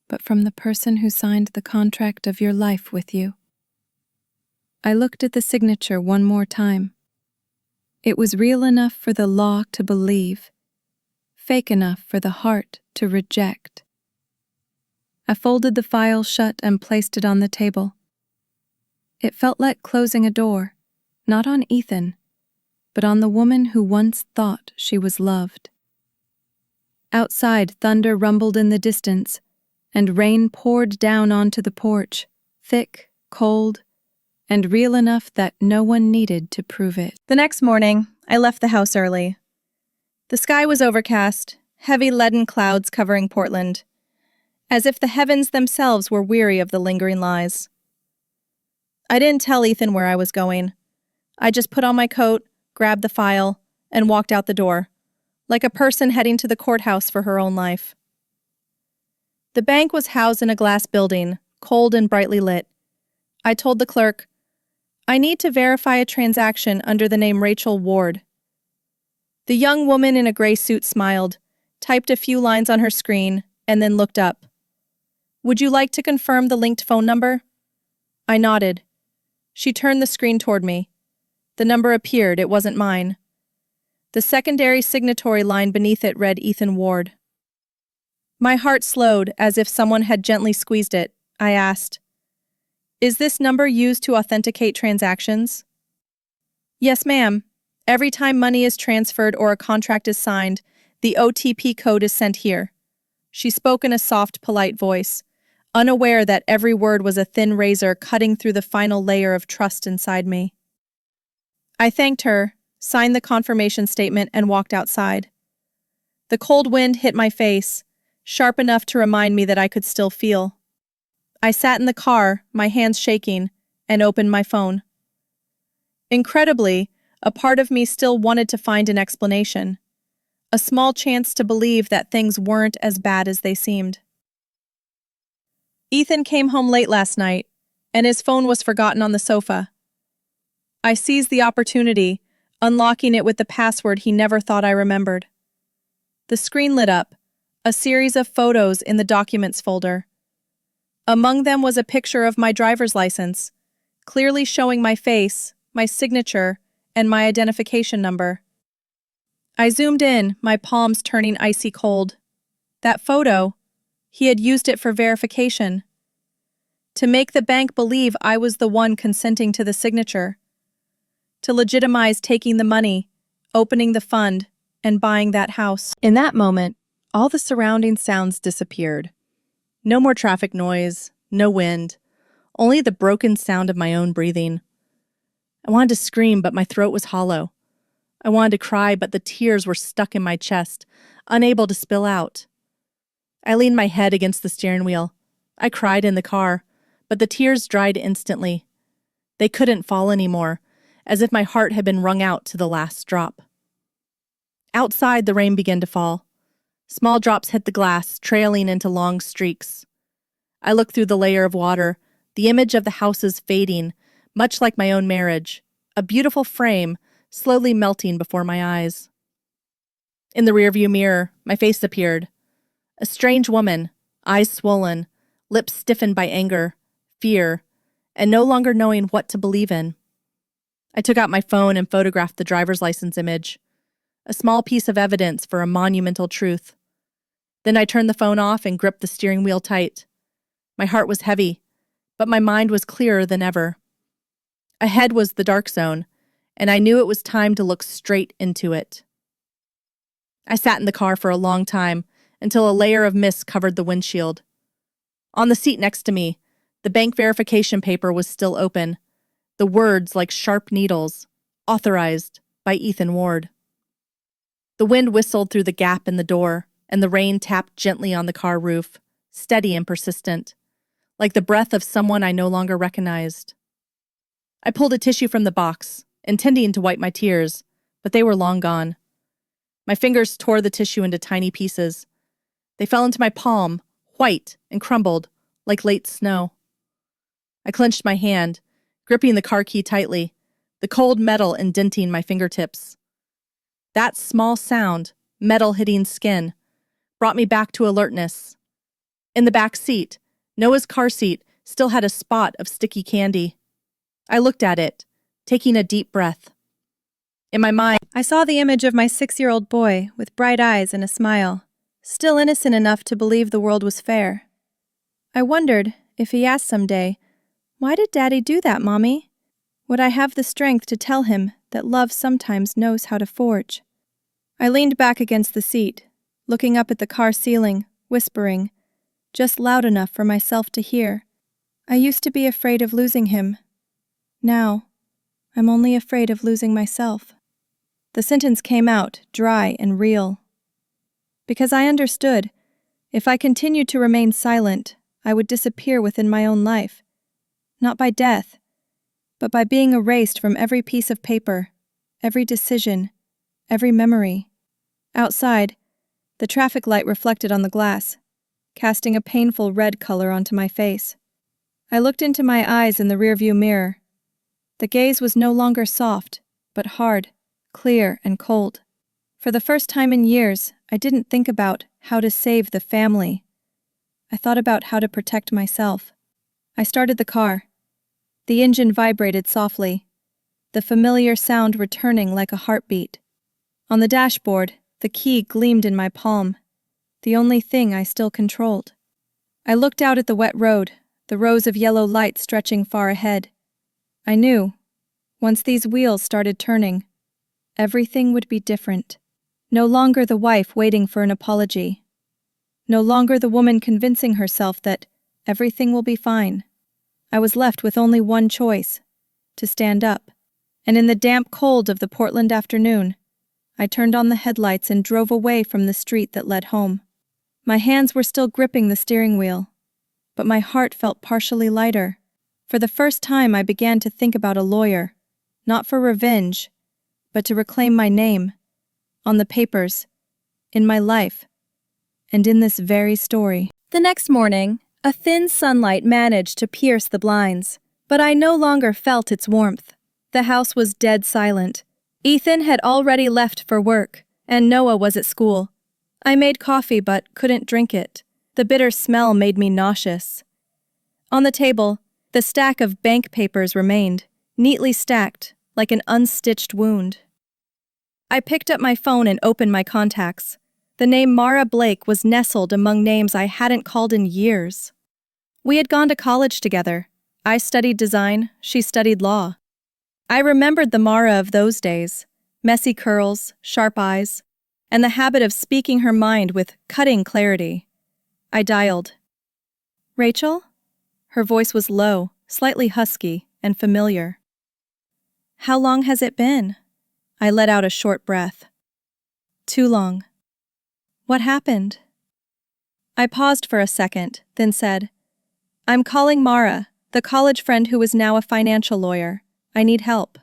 but from the person who signed the contract of your life with you. I looked at the signature one more time. It was real enough for the law to believe, fake enough for the heart to reject. I folded the file shut and placed it on the table. It felt like closing a door, not on Ethan, but on the woman who once thought she was loved. Outside, thunder rumbled in the distance, and rain poured down onto the porch, thick, cold, and real enough that no one needed to prove it. The next morning, I left the house early. The sky was overcast, heavy leaden clouds covering Portland, as if the heavens themselves were weary of the lingering lies. I didn't tell Ethan where I was going. I just put on my coat, grabbed the file, and walked out the door, like a person heading to the courthouse for her own life. The bank was housed in a glass building, cold and brightly lit. I told the clerk, "I need to verify a transaction under the name Rachel Ward." The young woman in a gray suit smiled, typed a few lines on her screen, and then looked up. "Would you like to confirm the linked phone number?" I nodded. She turned the screen toward me. The number appeared, it wasn't mine. The secondary signatory line beneath it read Ethan Ward. My heart slowed as if someone had gently squeezed it. I asked, "Is this number used to authenticate transactions?" "Yes, ma'am. Every time money is transferred or a contract is signed, the OTP code is sent here." She spoke in a soft, polite voice, unaware that every word was a thin razor cutting through the final layer of trust inside me. I thanked her, signed the confirmation statement, and walked outside. The cold wind hit my face, sharp enough to remind me that I could still feel. I sat in the car, my hands shaking, and opened my phone. Incredibly, a part of me still wanted to find an explanation, a small chance to believe that things weren't as bad as they seemed. Ethan came home late last night, and his phone was forgotten on the sofa. I seized the opportunity, unlocking it with the password he never thought I remembered. The screen lit up, a series of photos in the documents folder. Among them was a picture of my driver's license, clearly showing my face, my signature, and my identification number. I zoomed in, my palms turning icy cold. That photo, he had used it for verification. To make the bank believe I was the one consenting to the signature. To legitimize taking the money, opening the fund, and buying that house. In that moment, all the surrounding sounds disappeared. No more traffic noise, no wind, only the broken sound of my own breathing. I wanted to scream, but my throat was hollow. I wanted to cry, but the tears were stuck in my chest, unable to spill out. I leaned my head against the steering wheel. I cried in the car, but the tears dried instantly. They couldn't fall anymore, as if my heart had been wrung out to the last drop. Outside, the rain began to fall. Small drops hit the glass, trailing into long streaks. I looked through the layer of water, the image of the houses fading, much like my own marriage, a beautiful frame slowly melting before my eyes. In the rearview mirror, my face appeared. A strange woman, eyes swollen, lips stiffened by anger, fear, and no longer knowing what to believe in. I took out my phone and photographed the driver's license image, a small piece of evidence for a monumental truth. Then I turned the phone off and gripped the steering wheel tight. My heart was heavy, but my mind was clearer than ever. Ahead was the dark zone, and I knew it was time to look straight into it. I sat in the car for a long time, until a layer of mist covered the windshield. On the seat next to me, the bank verification paper was still open, the words like sharp needles, authorized by Ethan Ward. The wind whistled through the gap in the door, and the rain tapped gently on the car roof, steady and persistent, like the breath of someone I no longer recognized. I pulled a tissue from the box, intending to wipe my tears, but they were long gone. My fingers tore the tissue into tiny pieces. They fell into my palm, white and crumbled, like late snow. I clenched my hand, gripping the car key tightly, the cold metal indenting my fingertips. That small sound, metal hitting skin, brought me back to alertness. In the back seat, Noah's car seat still had a spot of sticky candy. I looked at it, taking a deep breath. In my mind, I saw the image of my 6-year-old boy with bright eyes and a smile, still innocent enough to believe the world was fair. I wondered, if he asked someday, "Why did Daddy do that, Mommy?" would I have the strength to tell him that love sometimes knows how to forge? I leaned back against the seat, looking up at the car ceiling, whispering, just loud enough for myself to hear. I used to be afraid of losing him. Now, I'm only afraid of losing myself." The sentence came out, dry and real. Because I understood, if I continued to remain silent, I would disappear within my own life. Not by death, but by being erased from every piece of paper, every decision, every memory. Outside, the traffic light reflected on the glass, casting a painful red color onto my face. I looked into my eyes in the rearview mirror. The gaze was no longer soft, but hard, clear, and cold. For the first time in years, I didn't think about how to save the family. I thought about how to protect myself. I started the car. The engine vibrated softly, the familiar sound returning like a heartbeat. On the dashboard, the key gleamed in my palm, the only thing I still controlled. I looked out at the wet road, the rows of yellow lights stretching far ahead. I knew, once these wheels started turning, everything would be different. No longer the wife waiting for an apology. No longer the woman convincing herself that everything will be fine. I was left with only one choice, to stand up. And in the damp cold of the Portland afternoon, I turned on the headlights and drove away from the street that led home. My hands were still gripping the steering wheel, but my heart felt partially lighter. For the first time I began to think about a lawyer, not for revenge, but to reclaim my name, on the papers, in my life, and in this very story. The next morning, a thin sunlight managed to pierce the blinds, but I no longer felt its warmth. The house was dead silent. Ethan had already left for work, and Noah was at school. I made coffee but couldn't drink it. The bitter smell made me nauseous. On the table, the stack of bank papers remained, neatly stacked, like an unstitched wound. I picked up my phone and opened my contacts. The name Mara Blake was nestled among names I hadn't called in years. We had gone to college together. I studied design, she studied law. I remembered the Mara of those days, messy curls, sharp eyes, and the habit of speaking her mind with cutting clarity. I dialed. "Rachel?" Her voice was low, slightly husky, and familiar. "How long has it been?" I let out a short breath. "Too long." "What happened?" I paused for a second, then said, "I'm calling Mara, the college friend who is now a financial lawyer. I need help."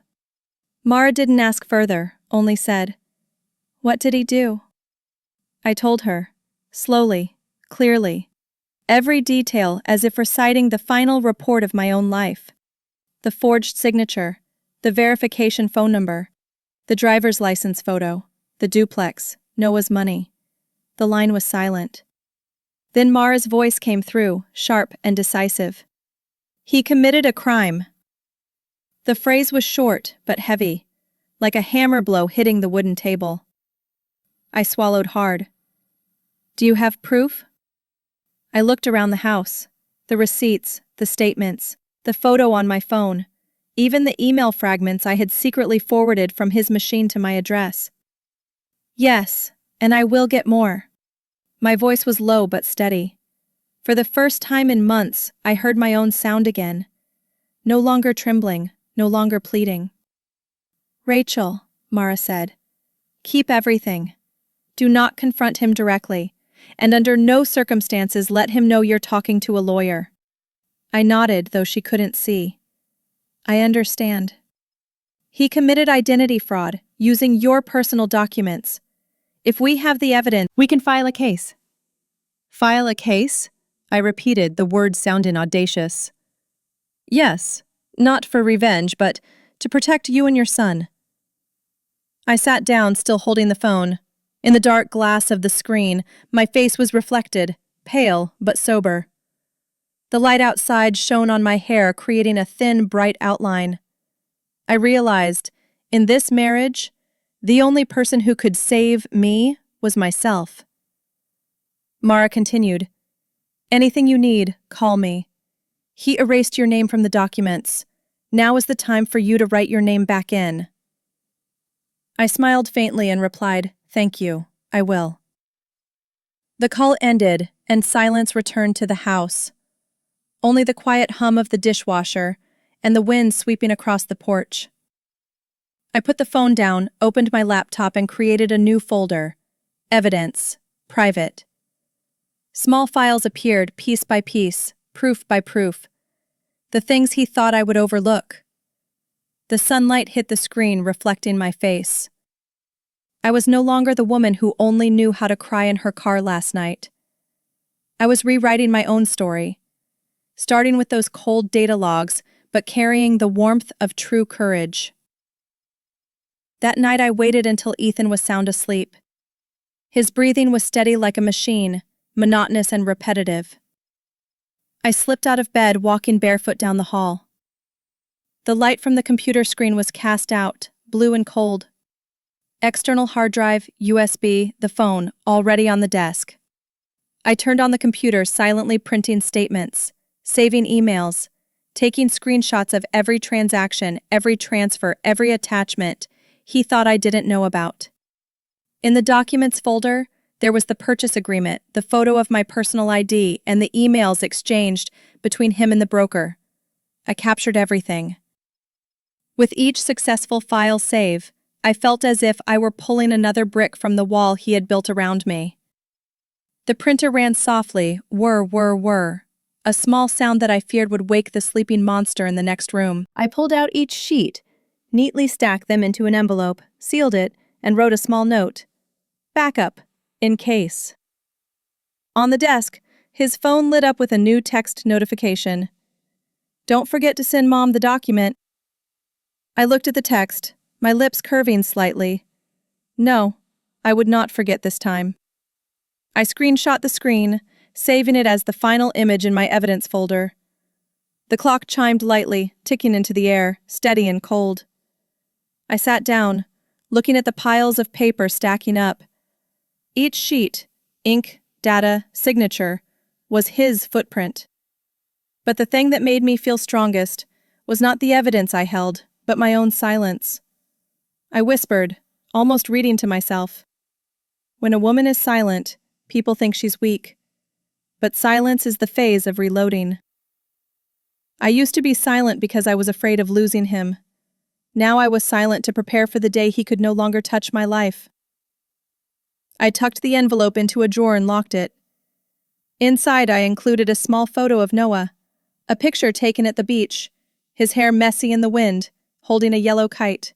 Mara didn't ask further, only said, "What did he do?" I told her, slowly, clearly, every detail as if reciting the final report of my own life. The forged signature, the verification phone number, the driver's license photo, the duplex, Noah's money. The line was silent. Then Mara's voice came through, sharp and decisive. "He committed a crime." The phrase was short but heavy, like a hammer blow hitting the wooden table. I swallowed hard. "Do you have proof?" I looked around the house. The receipts, the statements, the photo on my phone, even the email fragments I had secretly forwarded from his machine to my address. "Yes, and I will get more." My voice was low but steady. For the first time in months, I heard my own sound again. No longer trembling, no longer pleading. "Rachel," Mara said, "keep everything. Do not confront him directly, and under no circumstances let him know you're talking to a lawyer." I nodded, though she couldn't see. "I understand." "He committed identity fraud, using your personal documents. If we have the evidence, we can file a case." "File a case?" I repeated, the words sounding audacious. "Yes, not for revenge, but to protect you and your son." I sat down, still holding the phone. In the dark glass of the screen, my face was reflected, pale but sober. The light outside shone on my hair, creating a thin, bright outline. I realized, in this marriage, the only person who could save me was myself. Mara continued, "Anything you need, call me. He erased your name from the documents. Now is the time for you to write your name back in." I smiled faintly and replied, "Thank you, I will." The call ended, and silence returned to the house. Only the quiet hum of the dishwasher and the wind sweeping across the porch. I put the phone down, opened my laptop, and created a new folder. Evidence. Private. Small files appeared, piece by piece, proof by proof. The things he thought I would overlook. The sunlight hit the screen, reflecting my face. I was no longer the woman who only knew how to cry in her car last night. I was rewriting my own story, starting with those cold data logs, but carrying the warmth of true courage. That night I waited until Ethan was sound asleep. His breathing was steady like a machine, monotonous and repetitive. I slipped out of bed, walking barefoot down the hall. The light from the computer screen was cast out, blue and cold. External hard drive, USB, the phone, already on the desk. I turned on the computer, silently printing statements, saving emails, taking screenshots of every transaction, every transfer, every attachment he thought I didn't know about. In the documents folder, there was the purchase agreement, the photo of my personal ID, and the emails exchanged between him and the broker. I captured everything. With each successful file save, I felt as if I were pulling another brick from the wall he had built around me. The printer ran softly, whir, a small sound that I feared would wake the sleeping monster in the next room. I pulled out each sheet, neatly stacked them into an envelope, sealed it, and wrote a small note. Backup, in case. On the desk, his phone lit up with a new text notification. Don't forget to send Mom the document. I looked at the text, my lips curving slightly. No, I would not forget this time. I screenshot the screen, saving it as the final image in my evidence folder. The clock chimed lightly, ticking into the air, steady and cold. I sat down, looking at the piles of paper stacking up. Each sheet, ink, data, signature, was his footprint. But the thing that made me feel strongest was not the evidence I held, but my own silence. I whispered, almost reading to myself. When a woman is silent, people think she's weak. But silence is the phase of reloading. I used to be silent because I was afraid of losing him. Now I was silent to prepare for the day he could no longer touch my life. I tucked the envelope into a drawer and locked it. Inside, I included a small photo of Noah, a picture taken at the beach, his hair messy in the wind, holding a yellow kite.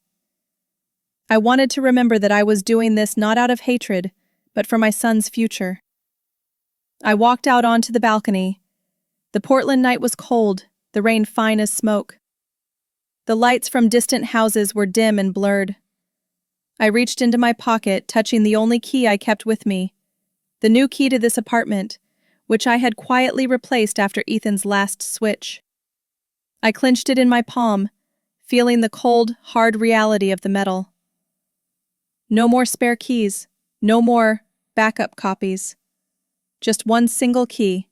I wanted to remember that I was doing this not out of hatred, but for my son's future. I walked out onto the balcony. The Portland night was cold, the rain fine as smoke. The lights from distant houses were dim and blurred. I reached into my pocket, touching the only key I kept with me, the new key to this apartment, which I had quietly replaced after Ethan's last switch. I clenched it in my palm, feeling the cold, hard reality of the metal. No more spare keys, no more backup copies. Just one single key,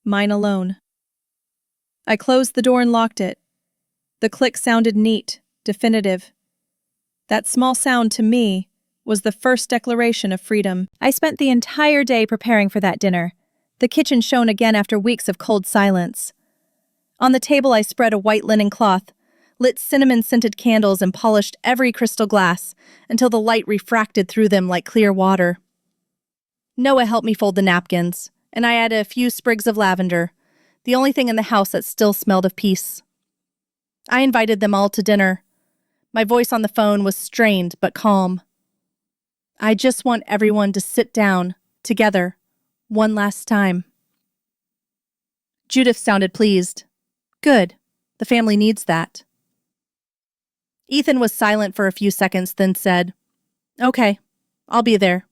mine alone. I closed the door and locked it. The click sounded neat, definitive. That small sound, to me, was the first declaration of freedom. I spent the entire day preparing for that dinner. The kitchen shone again after weeks of cold silence. On the table I spread a white linen cloth, lit cinnamon-scented candles, and polished every crystal glass until the light refracted through them like clear water. Noah helped me fold the napkins, and I added a few sprigs of lavender, the only thing in the house that still smelled of peace. I invited them all to dinner. My voice on the phone was strained but calm. I just want everyone to sit down, together, one last time. Judith sounded pleased. Good. The family needs that. Ethan was silent for a few seconds, then said, Okay, I'll be there.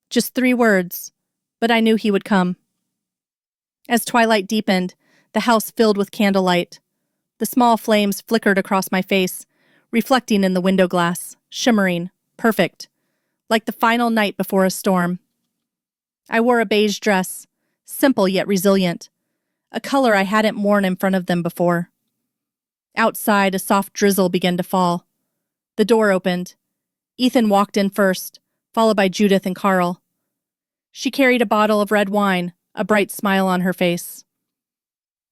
Just 3 words, but I knew he would come. As twilight deepened, the house filled with candlelight. The small flames flickered across my face, reflecting in the window glass, shimmering, perfect, like the final night before a storm. I wore a beige dress, simple yet resilient, a color I hadn't worn in front of them before. Outside, a soft drizzle began to fall. The door opened. Ethan walked in first, followed by Judith and Carl. She carried a bottle of red wine, a bright smile on her face.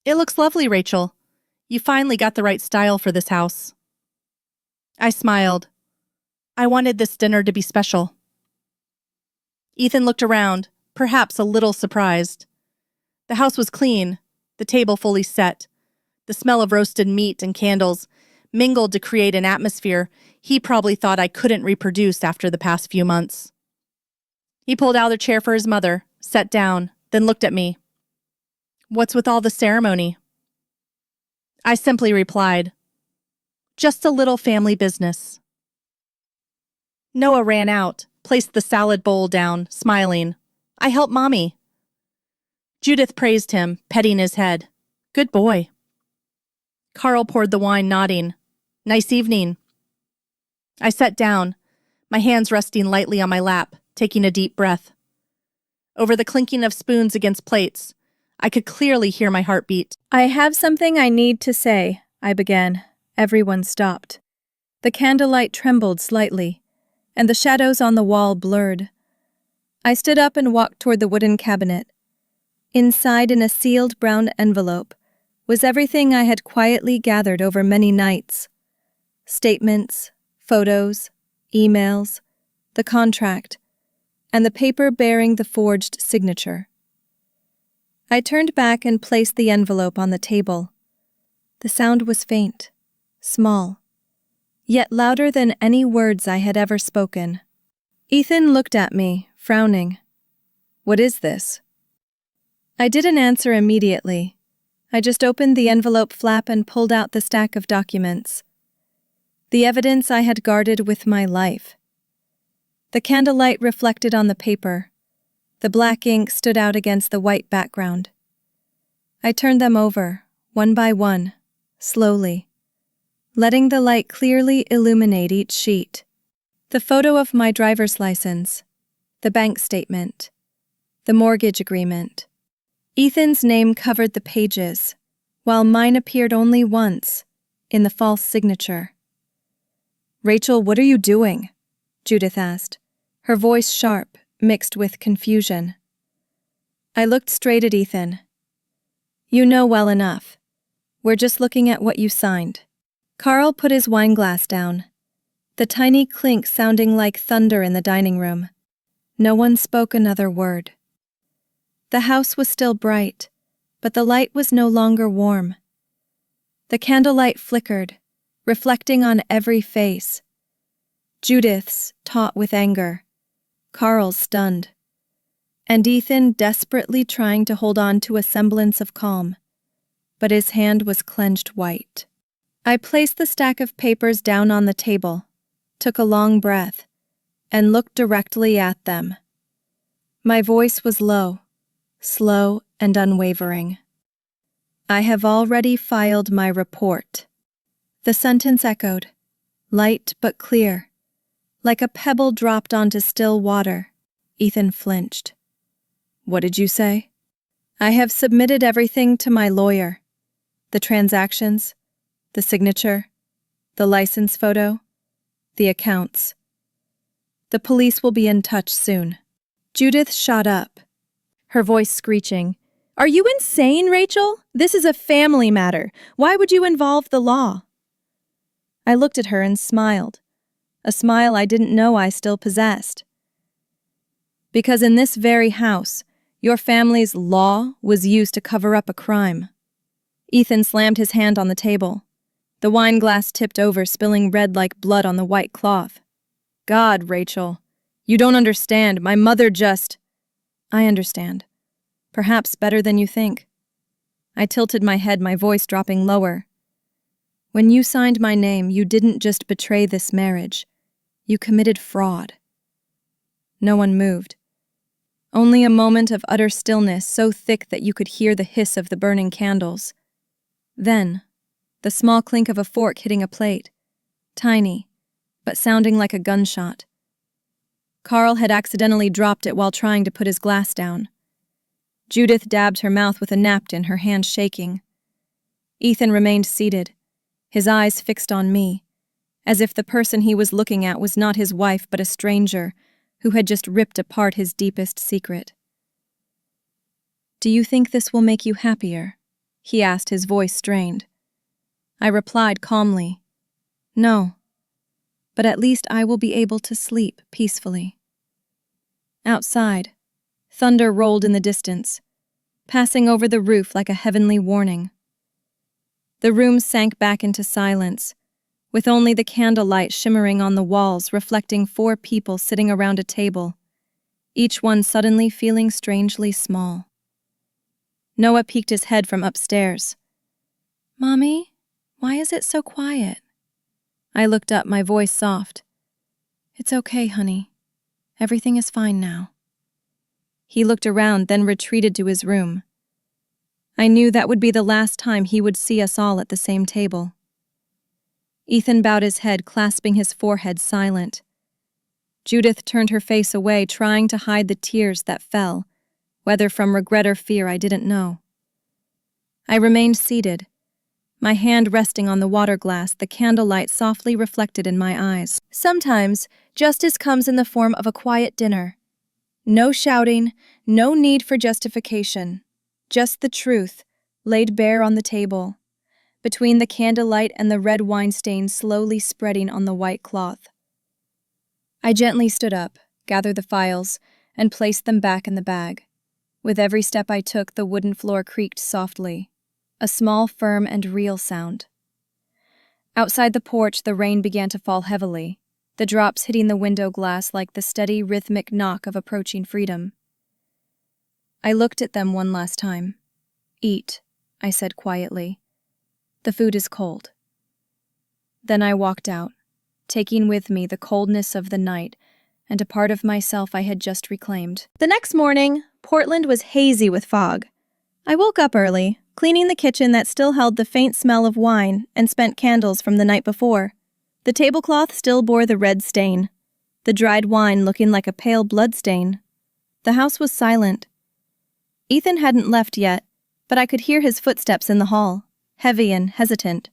It looks lovely, Rachel. You finally got the right style for this house. I smiled. I wanted this dinner to be special. Ethan looked around, perhaps a little surprised. The house was clean, the table fully set. The smell of roasted meat and candles mingled to create an atmosphere he probably thought I couldn't reproduce after the past few months. He pulled out a chair for his mother, sat down, then looked at me. "What's with all the ceremony?" I simply replied, "Just a little family business." Noah ran out, placed the salad bowl down, smiling. "I helped Mommy." Judith praised him, petting his head. "Good boy." Carl poured the wine, nodding. "Nice evening." I sat down, my hands resting lightly on my lap, taking a deep breath. Over the clinking of spoons against plates, I could clearly hear my heartbeat. "I have something I need to say," I began. Everyone stopped. The candlelight trembled slightly, and the shadows on the wall blurred. I stood up and walked toward the wooden cabinet. Inside, in a sealed brown envelope, was everything I had quietly gathered over many nights. Statements, photos, emails, the contract, and the paper bearing the forged signature. I turned back and placed the envelope on the table. The sound was faint, small, yet louder than any words I had ever spoken. Ethan looked at me, frowning. "What is this?" I didn't answer immediately. I just opened the envelope flap and pulled out the stack of documents. The evidence I had guarded with my life. The candlelight reflected on the paper. The black ink stood out against the white background. I turned them over, one by one, slowly, letting the light clearly illuminate each sheet. The photo of my driver's license, the bank statement, the mortgage agreement. Ethan's name covered the pages, while mine appeared only once, in the false signature. "Rachel, what are you doing?" Judith asked, her voice sharp, mixed with confusion. I looked straight at Ethan. "You know well enough. We're just looking at what you signed." Carl put his wineglass down, the tiny clink sounding like thunder in the dining room. No one spoke another word. The house was still bright, but the light was no longer warm. The candlelight flickered, reflecting on every face. Judith's, taut with anger, Carl's stunned, and Ethan desperately trying to hold on to a semblance of calm, but his hand was clenched white. I placed the stack of papers down on the table, took a long breath, and looked directly at them. My voice was low, slow and unwavering. "I have already filed my report." The sentence echoed, light but clear, like a pebble dropped onto still water. Ethan flinched. "What did you say?" "I have submitted everything to my lawyer. The transactions, the signature, the license photo, the accounts. The police will be in touch soon." Judith shot up, her voice screeching. "Are you insane, Rachel? This is a family matter. Why would you involve the law?" I looked at her and smiled, a smile I didn't know I still possessed. "Because in this very house, your family's law was used to cover up a crime." Ethan slammed his hand on the table. The wine glass tipped over, spilling red like blood on the white cloth. "God, Rachel, you don't understand. My mother just—" "I understand. Perhaps better than you think." I tilted my head, my voice dropping lower. "When you signed my name, you didn't just betray this marriage. You committed fraud." No one moved. Only a moment of utter stillness, so thick that you could hear the hiss of the burning candles. Then, the small clink of a fork hitting a plate, tiny, but sounding like a gunshot. Carl had accidentally dropped it while trying to put his glass down. Judith dabbed her mouth with a napkin, her hand shaking. Ethan remained seated, his eyes fixed on me, as if the person he was looking at was not his wife but a stranger who had just ripped apart his deepest secret. "Do you think this will make you happier?" he asked, his voice strained. I replied calmly. No, but at least I will be able to sleep peacefully. Outside, thunder rolled in the distance, passing over the roof like a heavenly warning. The room sank back into silence, with only the candlelight shimmering on the walls reflecting 4 people sitting around a table, each one suddenly feeling strangely small. Noah peeked his head from upstairs. "Mommy, why is it so quiet?" I looked up, my voice soft. "It's okay, honey. Everything is fine now." He looked around, then retreated to his room. I knew that would be the last time he would see us all at the same table. Ethan bowed his head, clasping his forehead, silent. Judith turned her face away, trying to hide the tears that fell, whether from regret or fear I didn't know. I remained seated, my hand resting on the water glass, the candlelight softly reflected in my eyes. Sometimes, justice comes in the form of a quiet dinner. No shouting, no need for justification. Just the truth, laid bare on the table, between the candlelight and the red wine stain slowly spreading on the white cloth. I gently stood up, gathered the files, and placed them back in the bag. With every step I took, the wooden floor creaked softly, a small, firm, and real sound. Outside the porch, the rain began to fall heavily, the drops hitting the window glass like the steady, rhythmic knock of approaching freedom. I looked at them one last time. "Eat," I said quietly. "The food is cold." Then I walked out, taking with me the coldness of the night and a part of myself I had just reclaimed. The next morning, Portland was hazy with fog. I woke up early, cleaning the kitchen that still held the faint smell of wine and spent candles from the night before. The tablecloth still bore the red stain, the dried wine looking like a pale blood stain. The house was silent. Ethan hadn't left yet, but I could hear his footsteps in the hall, heavy and hesitant.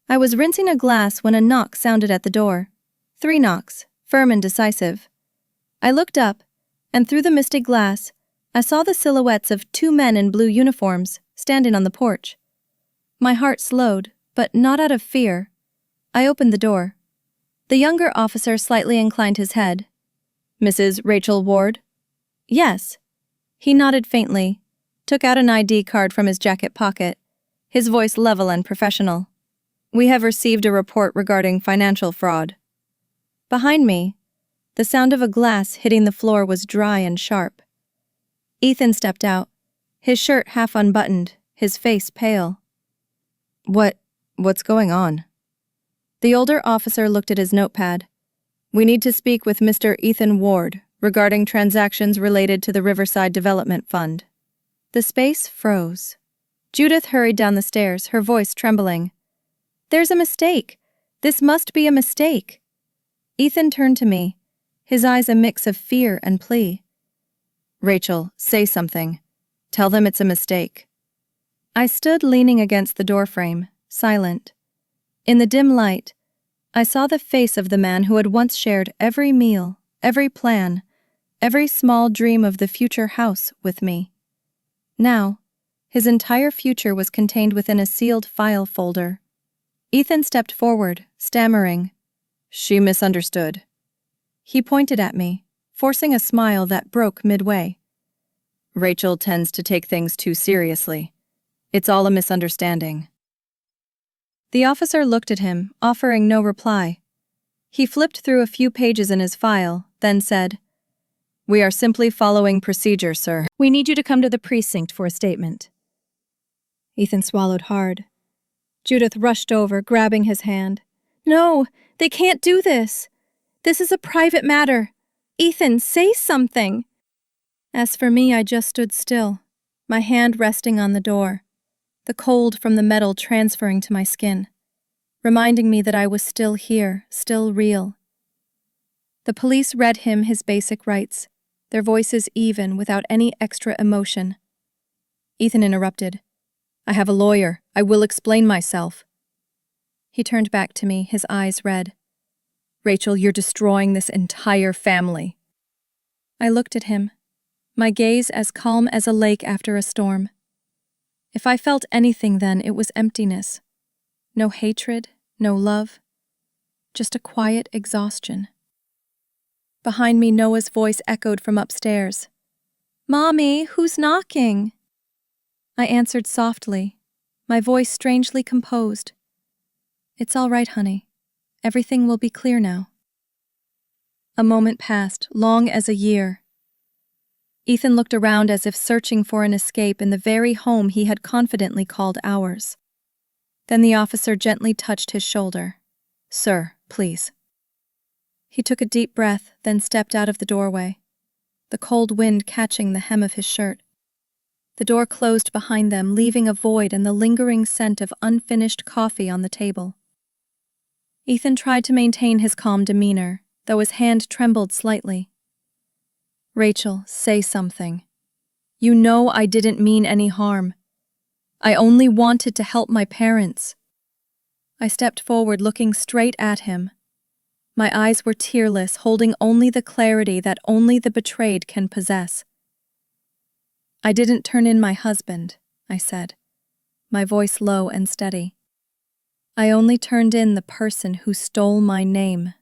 I was rinsing a glass when a knock sounded at the door. 3 knocks, firm and decisive. I looked up, and through the misty glass, I saw the silhouettes of 2 men in blue uniforms standing on the porch. My heart slowed, but not out of fear. I opened the door. The younger officer slightly inclined his head. "Mrs. Rachel Ward?" "Yes." He nodded faintly, took out an ID card from his jacket pocket, his voice level and professional. "We have received a report regarding financial fraud." Behind me, the sound of a glass hitting the floor was dry and sharp. Ethan stepped out, his shirt half unbuttoned, his face pale. What's going on?" The older officer looked at his notepad. "We need to speak with Mr. Ethan Ward regarding transactions related to the Riverside Development Fund." The space froze. Judith hurried down the stairs, her voice trembling. "There's a mistake. This must be a mistake." Ethan turned to me, his eyes a mix of fear and plea. "Rachel, say something. Tell them it's a mistake." I stood leaning against the doorframe, silent. In the dim light, I saw the face of the man who had once shared every meal, every plan, every small dream of the future house with me. Now, his entire future was contained within a sealed file folder. Ethan stepped forward, stammering. "She misunderstood." He pointed at me, forcing a smile that broke midway. "Rachel tends to take things too seriously. It's all a misunderstanding." The officer looked at him, offering no reply. He flipped through a few pages in his file, then said, "We are simply following procedure, sir. We need you to come to the precinct for a statement." Ethan swallowed hard. Judith rushed over, grabbing his hand. "No, they can't do this. This is a private matter. Ethan, say something." As for me, I just stood still, my hand resting on the door, the cold from the metal transferring to my skin, reminding me that I was still here, still real. The police read him his basic rights, their voices even, without any extra emotion. Ethan interrupted. "I have a lawyer. I will explain myself." He turned back to me, his eyes red. "Rachel, you're destroying this entire family." I looked at him, my gaze as calm as a lake after a storm. If I felt anything then, it was emptiness. No hatred, no love, just a quiet exhaustion. Behind me, Noah's voice echoed from upstairs. "Mommy, who's knocking?" I answered softly, my voice strangely composed. "It's all right, honey. Everything will be clear now." A moment passed, long as a year. Ethan looked around as if searching for an escape in the very home he had confidently called ours. Then the officer gently touched his shoulder. "Sir, please." He took a deep breath, then stepped out of the doorway, the cold wind catching the hem of his shirt. The door closed behind them, leaving a void and the lingering scent of unfinished coffee on the table. Ethan tried to maintain his calm demeanor, though his hand trembled slightly. "Rachel, say something. You know I didn't mean any harm. I only wanted to help my parents." I stepped forward, looking straight at him. My eyes were tearless, holding only the clarity that only the betrayed can possess. "I didn't turn in my husband," I said, my voice low and steady. "I only turned in the person who stole my name."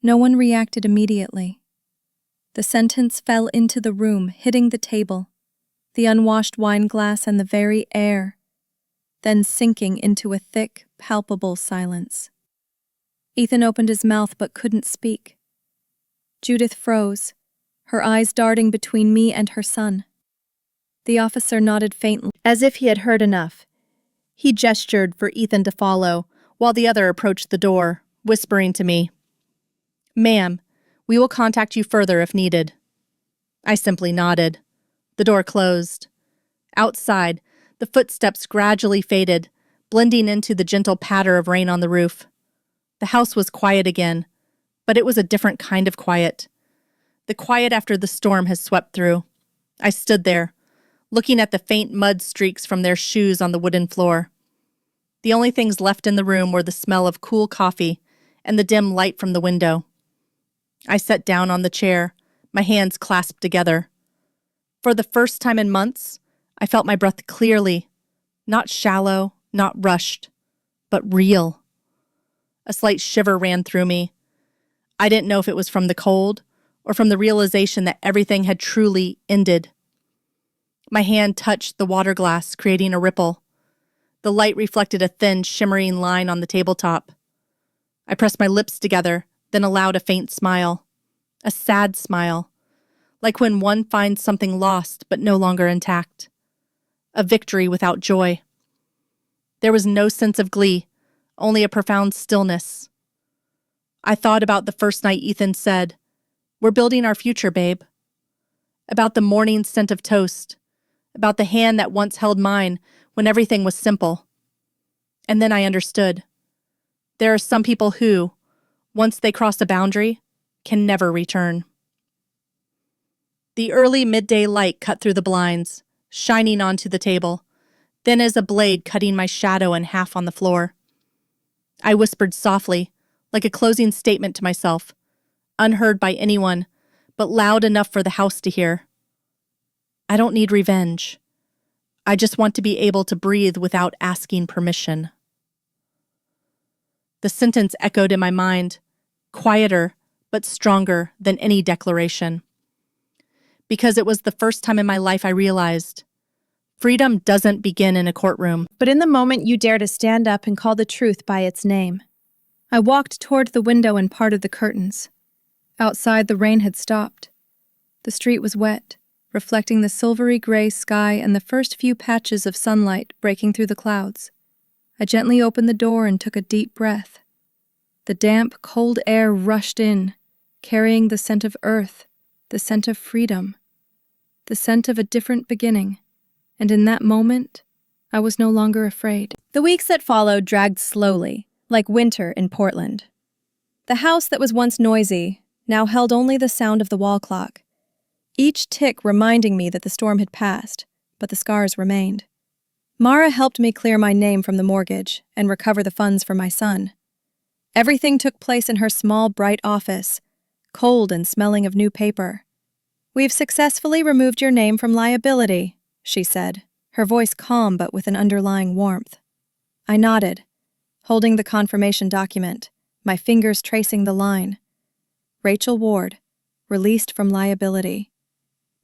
No one reacted immediately. The sentence fell into the room, hitting the table, the unwashed wine glass and the very air, then sinking into a thick, palpable silence. Ethan opened his mouth but couldn't speak. Judith froze, her eyes darting between me and her son. The officer nodded faintly, as if he had heard enough. He gestured for Ethan to follow, while the other approached the door, whispering to me, "Ma'am, we will contact you further if needed." I simply nodded. The door closed. Outside, the footsteps gradually faded, blending into the gentle patter of rain on the roof. The house was quiet again, but it was a different kind of quiet. The quiet after the storm has swept through. I stood there, looking at the faint mud streaks from their shoes on the wooden floor. The only things left in the room were the smell of cool coffee and the dim light from the window. I sat down on the chair, my hands clasped together. For the first time in months, I felt my breath clearly, not shallow, not rushed, but real. A slight shiver ran through me. I didn't know if it was from the cold or from the realization that everything had truly ended. My hand touched the water glass, creating a ripple. The light reflected a thin, shimmering line on the tabletop. I pressed my lips together, then allowed a faint smile. A sad smile, like when one finds something lost but no longer intact. A victory without joy. There was no sense of glee, only a profound stillness. I thought about the first night Ethan said, "We're building our future, babe." About the morning scent of toast. About the hand that once held mine when everything was simple. And then I understood. There are some people who, once they cross a boundary, can never return. The early midday light cut through the blinds, shining onto the table, thin as a blade cutting my shadow in half on the floor. I whispered softly, like a closing statement to myself, unheard by anyone, but loud enough for the house to hear. I don't need revenge. I just want to be able to breathe without asking permission. The sentence echoed in my mind, quieter but stronger than any declaration. Because it was the first time in my life I realized freedom doesn't begin in a courtroom, but in the moment you dare to stand up and call the truth by its name. I walked toward the window and parted the curtains. Outside, the rain had stopped. The street was wet, reflecting the silvery gray sky and the first few patches of sunlight breaking through the clouds. I gently opened the door and took a deep breath. The damp, cold air rushed in, carrying the scent of earth, the scent of freedom, the scent of a different beginning, and in that moment, I was no longer afraid. The weeks that followed dragged slowly, like winter in Portland. The house that was once noisy now held only the sound of the wall clock, each tick reminding me that the storm had passed, but the scars remained. Mara helped me clear my name from the mortgage and recover the funds for my son. Everything took place in her small, bright office, cold and smelling of new paper. "We've successfully removed your name from liability," she said, her voice calm but with an underlying warmth. I nodded, holding the confirmation document, my fingers tracing the line. Rachel Ward, released from liability.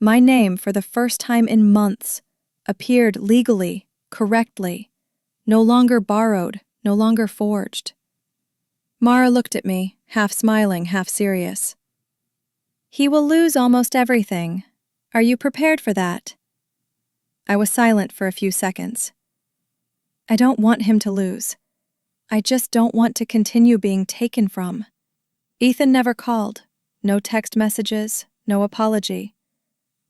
My name, for the first time in months, appeared legally, correctly, no longer borrowed, no longer forged. Mara looked at me, half smiling, half serious. He will lose almost everything. Are you prepared for that? I was silent for a few seconds. I don't want him to lose. I just don't want to continue being taken from. Ethan never called. No text messages, no apology.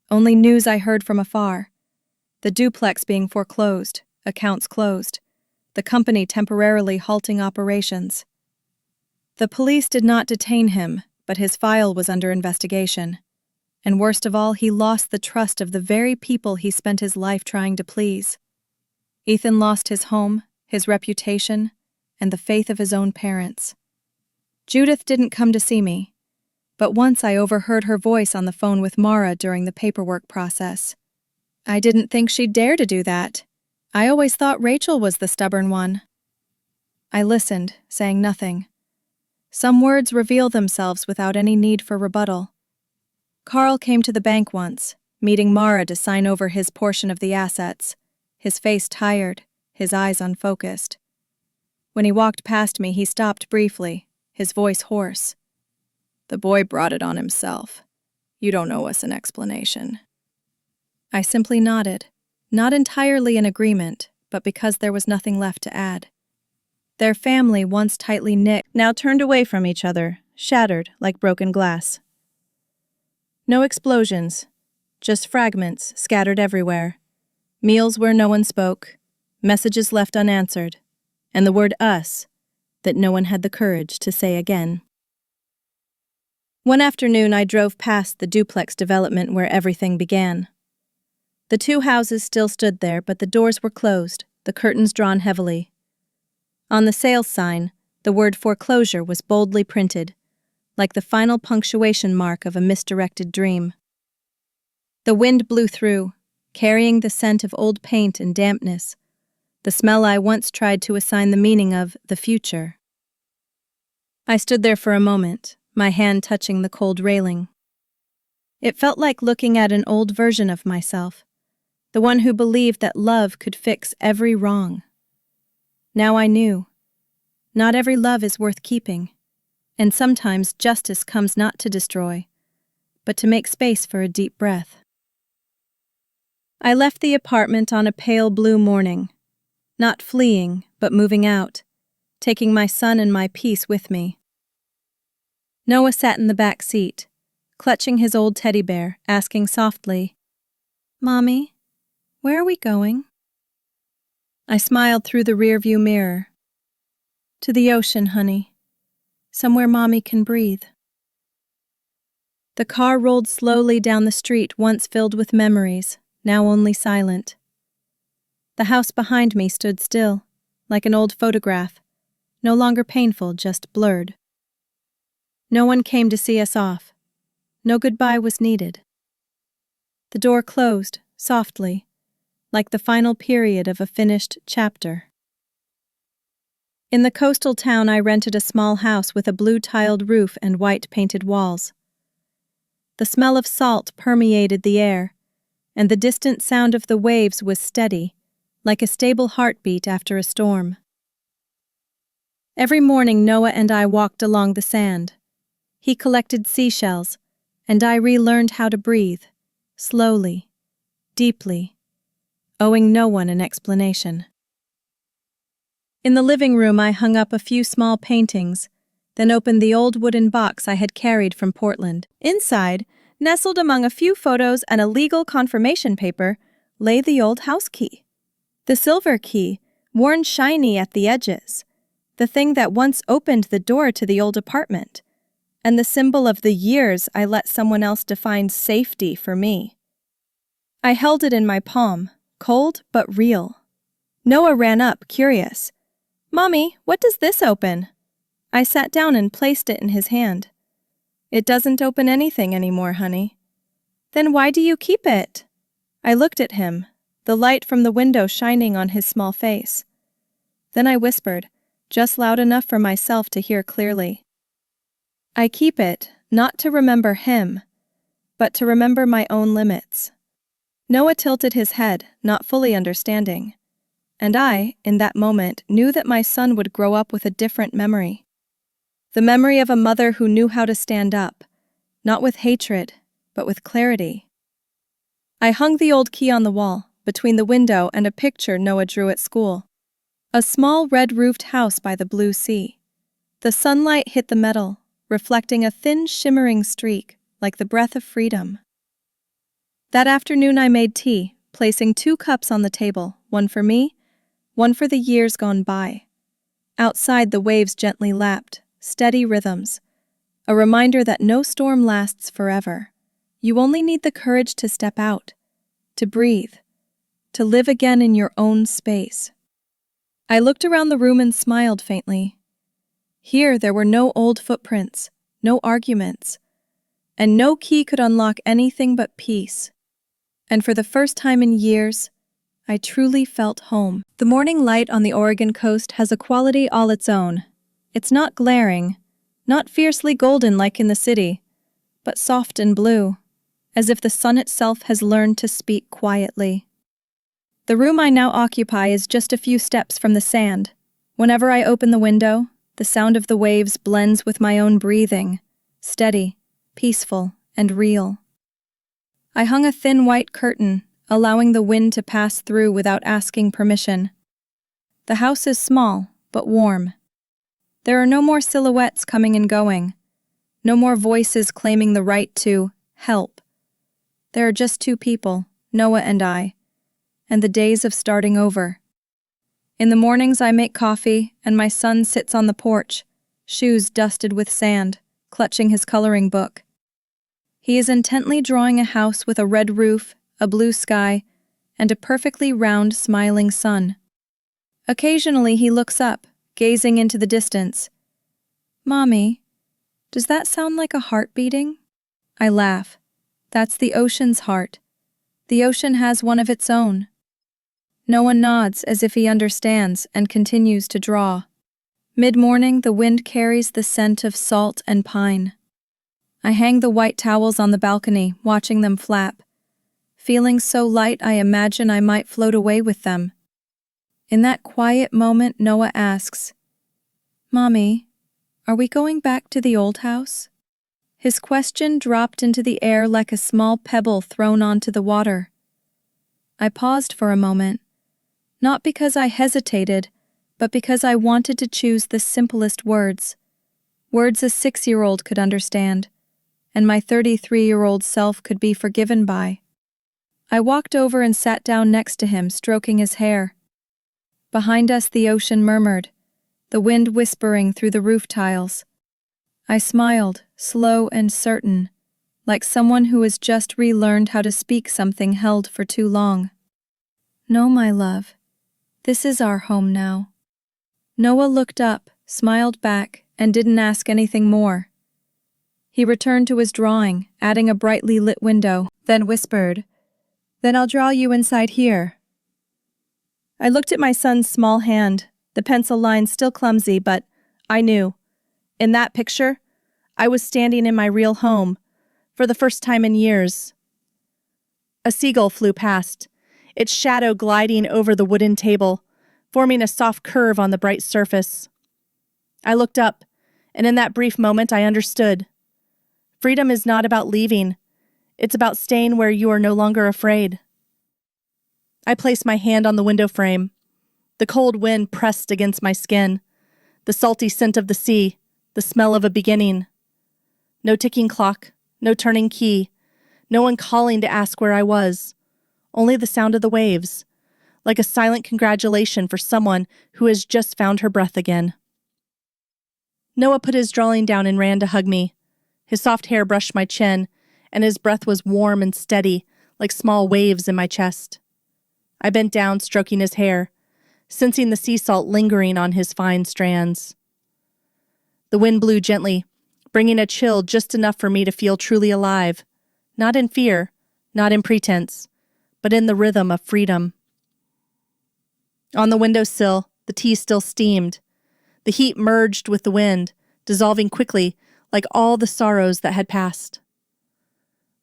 Only news I heard from afar. The duplex being foreclosed, accounts closed. The company temporarily halting operations. The police did not detain him, but his file was under investigation. And worst of all, he lost the trust of the very people he spent his life trying to please. Ethan lost his home, his reputation, and the faith of his own parents. Judith didn't come to see me, but once I overheard her voice on the phone with Mara during the paperwork process. I didn't think she'd dare to do that. I always thought Rachel was the stubborn one. I listened, saying nothing. Some words reveal themselves without any need for rebuttal. Carl came to the bank once, meeting Mara to sign over his portion of the assets, his face tired, his eyes unfocused. When he walked past me, he stopped briefly, his voice hoarse. The boy brought it on himself. You don't owe us an explanation. I simply nodded, not entirely in agreement, but because there was nothing left to add. Their family, once tightly knit, now turned away from each other, shattered like broken glass. No explosions, just fragments scattered everywhere. Meals where no one spoke, messages left unanswered, and the word us that no one had the courage to say again. One afternoon I drove past the duplex development where everything began. The two houses still stood there, but the doors were closed, the curtains drawn heavily. On the sales sign, the word foreclosure was boldly printed, like the final punctuation mark of a misdirected dream. The wind blew through, carrying the scent of old paint and dampness, the smell I once tried to assign the meaning of the future. I stood there for a moment, my hand touching the cold railing. It felt like looking at an old version of myself, the one who believed that love could fix every wrong. Now I knew. Not every love is worth keeping, and sometimes justice comes not to destroy, but to make space for a deep breath. I left the apartment on a pale blue morning, not fleeing, but moving out, taking my son and my peace with me. Noah sat in the back seat, clutching his old teddy bear, asking softly, "Mommy, where are we going?" I smiled through the rearview mirror. "To the ocean, honey. Somewhere Mommy can breathe." The car rolled slowly down the street once filled with memories, now only silent. The house behind me stood still, like an old photograph, no longer painful, just blurred. No one came to see us off. No goodbye was needed. The door closed, softly, like the final period of a finished chapter. In the coastal town, I rented a small house with a blue-tiled roof and white-painted walls. The smell of salt permeated the air, and the distant sound of the waves was steady, like a stable heartbeat after a storm. Every morning Noah and I walked along the sand. He collected seashells, and I relearned how to breathe, slowly, deeply, owing no one an explanation. In the living room I hung up a few small paintings, then opened the old wooden box I had carried from Portland. Inside, nestled among a few photos and a legal confirmation paper, lay the old house key. The silver key, worn shiny at the edges, the thing that once opened the door to the old apartment, and the symbol of the years I let someone else define safety for me. I held it in my palm, cold but real. Noah ran up, curious. "Mommy, what does this open?" I sat down and placed it in his hand. "It doesn't open anything anymore, honey." "Then why do you keep it?" I looked at him, the light from the window shining on his small face. Then I whispered, just loud enough for myself to hear clearly. I keep it, not to remember him, but to remember my own limits. Noah tilted his head, not fully understanding. And I, in that moment, knew that my son would grow up with a different memory. The memory of a mother who knew how to stand up, not with hatred, but with clarity. I hung the old key on the wall, between the window and a picture Noah drew at school. A small red-roofed house by the blue sea. The sunlight hit the metal, reflecting a thin shimmering streak, like the breath of freedom. That afternoon I made tea, placing 2 cups on the table, one for me, one for the years gone by. Outside the waves gently lapped, steady rhythms, a reminder that no storm lasts forever. You only need the courage to step out, to breathe, to live again in your own space. I looked around the room and smiled faintly. Here there were no old footprints, no arguments, and no key could unlock anything but peace. And for the first time in years, I truly felt home. The morning light on the Oregon coast has a quality all its own. It's not glaring, not fiercely golden like in the city, but soft and blue, as if the sun itself has learned to speak quietly. The room I now occupy is just a few steps from the sand. Whenever I open the window, the sound of the waves blends with my own breathing, steady, peaceful, and real. I hung a thin white curtain, allowing the wind to pass through without asking permission. The house is small, but warm. There are no more silhouettes coming and going, no more voices claiming the right to help. There are just 2 people, Noah and I, and the days of starting over. In the mornings I make coffee, and my son sits on the porch, shoes dusted with sand, clutching his coloring book. He is intently drawing a house with a red roof, a blue sky, and a perfectly round, smiling sun. Occasionally he looks up, gazing into the distance. "Mommy, does that sound like a heart beating?" I laugh. That's the ocean's heart. The ocean has one of its own. Noah nods as if he understands and continues to draw. Mid-morning, the wind carries the scent of salt and pine. I hang the white towels on the balcony, watching them flap. Feeling so light I imagine I might float away with them. In that quiet moment, Noah asks, "Mommy, are we going back to the old house?" His question dropped into the air like a small pebble thrown onto the water. I paused for a moment, not because I hesitated, but because I wanted to choose the simplest words. Words a 6-year-old could understand, and my 33-year-old self could be forgiven by. I walked over and sat down next to him, stroking his hair. Behind us the ocean murmured, the wind whispering through the roof tiles. I smiled, slow and certain, like someone who has just relearned how to speak something held for too long. "No, my love. This is our home now." Noah looked up, smiled back, and didn't ask anything more. He returned to his drawing, adding a brightly lit window, then whispered, "Then I'll draw you inside here." I looked at my son's small hand, the pencil line still clumsy, but I knew. In that picture, I was standing in my real home, for the first time in years. A seagull flew past, its shadow gliding over the wooden table, forming a soft curve on the bright surface. I looked up, and in that brief moment I understood. Freedom is not about leaving. It's about staying where you are no longer afraid. I placed my hand on the window frame. The cold wind pressed against my skin. The salty scent of the sea, the smell of a beginning. No ticking clock, no turning key, no one calling to ask where I was. Only the sound of the waves, like a silent congratulation for someone who has just found her breath again. Noah put his drawing down and ran to hug me. His soft hair brushed my chin, and his breath was warm and steady, like small waves in my chest. I bent down, stroking his hair, sensing the sea salt lingering on his fine strands. The wind blew gently, bringing a chill just enough for me to feel truly alive, not in fear, not in pretense, but in the rhythm of freedom. On the windowsill, The tea still steamed. The heat merged with the wind, dissolving quickly, like all the sorrows that had passed.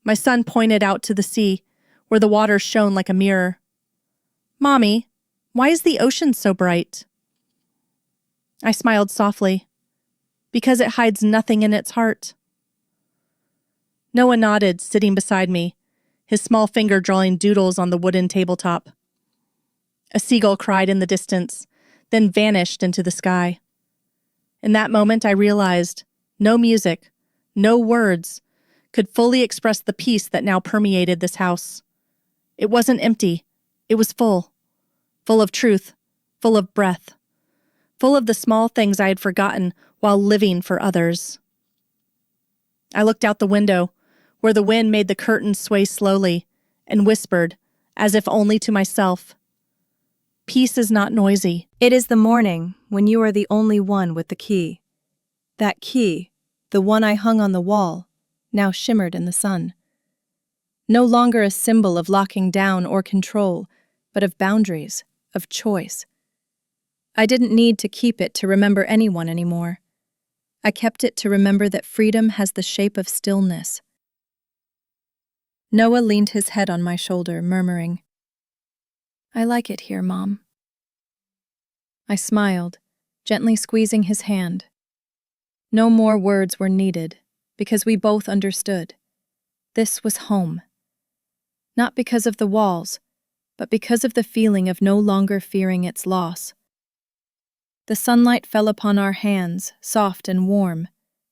My son pointed out to the sea, where the water shone like a mirror. "Mommy, why is the ocean so bright?" I smiled softly. "Because it hides nothing in its heart." Noah nodded, sitting beside me, his small finger drawing doodles on the wooden tabletop. A seagull cried in the distance, then vanished into the sky. In that moment, I realized no music, no words, could fully express the peace that now permeated this house. It wasn't empty. It was full of truth, full of breath, full of the small things I had forgotten while living for others. I looked out the window, where the wind made the curtains sway slowly, and whispered, as if only to myself, "Peace is not noisy." It is the morning when you are the only one with the key. That key, the one I hung on the wall, now shimmered in the sun. No longer a symbol of locking down or control, but of boundaries, of choice. I didn't need to keep it to remember anyone anymore. I kept it to remember that freedom has the shape of stillness. Noah leaned his head on my shoulder, murmuring, "I like it here, Mom." I smiled, gently squeezing his hand. No more words were needed, because we both understood. This was home. Not because of the walls, but because of the feeling of no longer fearing its loss. The sunlight fell upon our hands, soft and warm,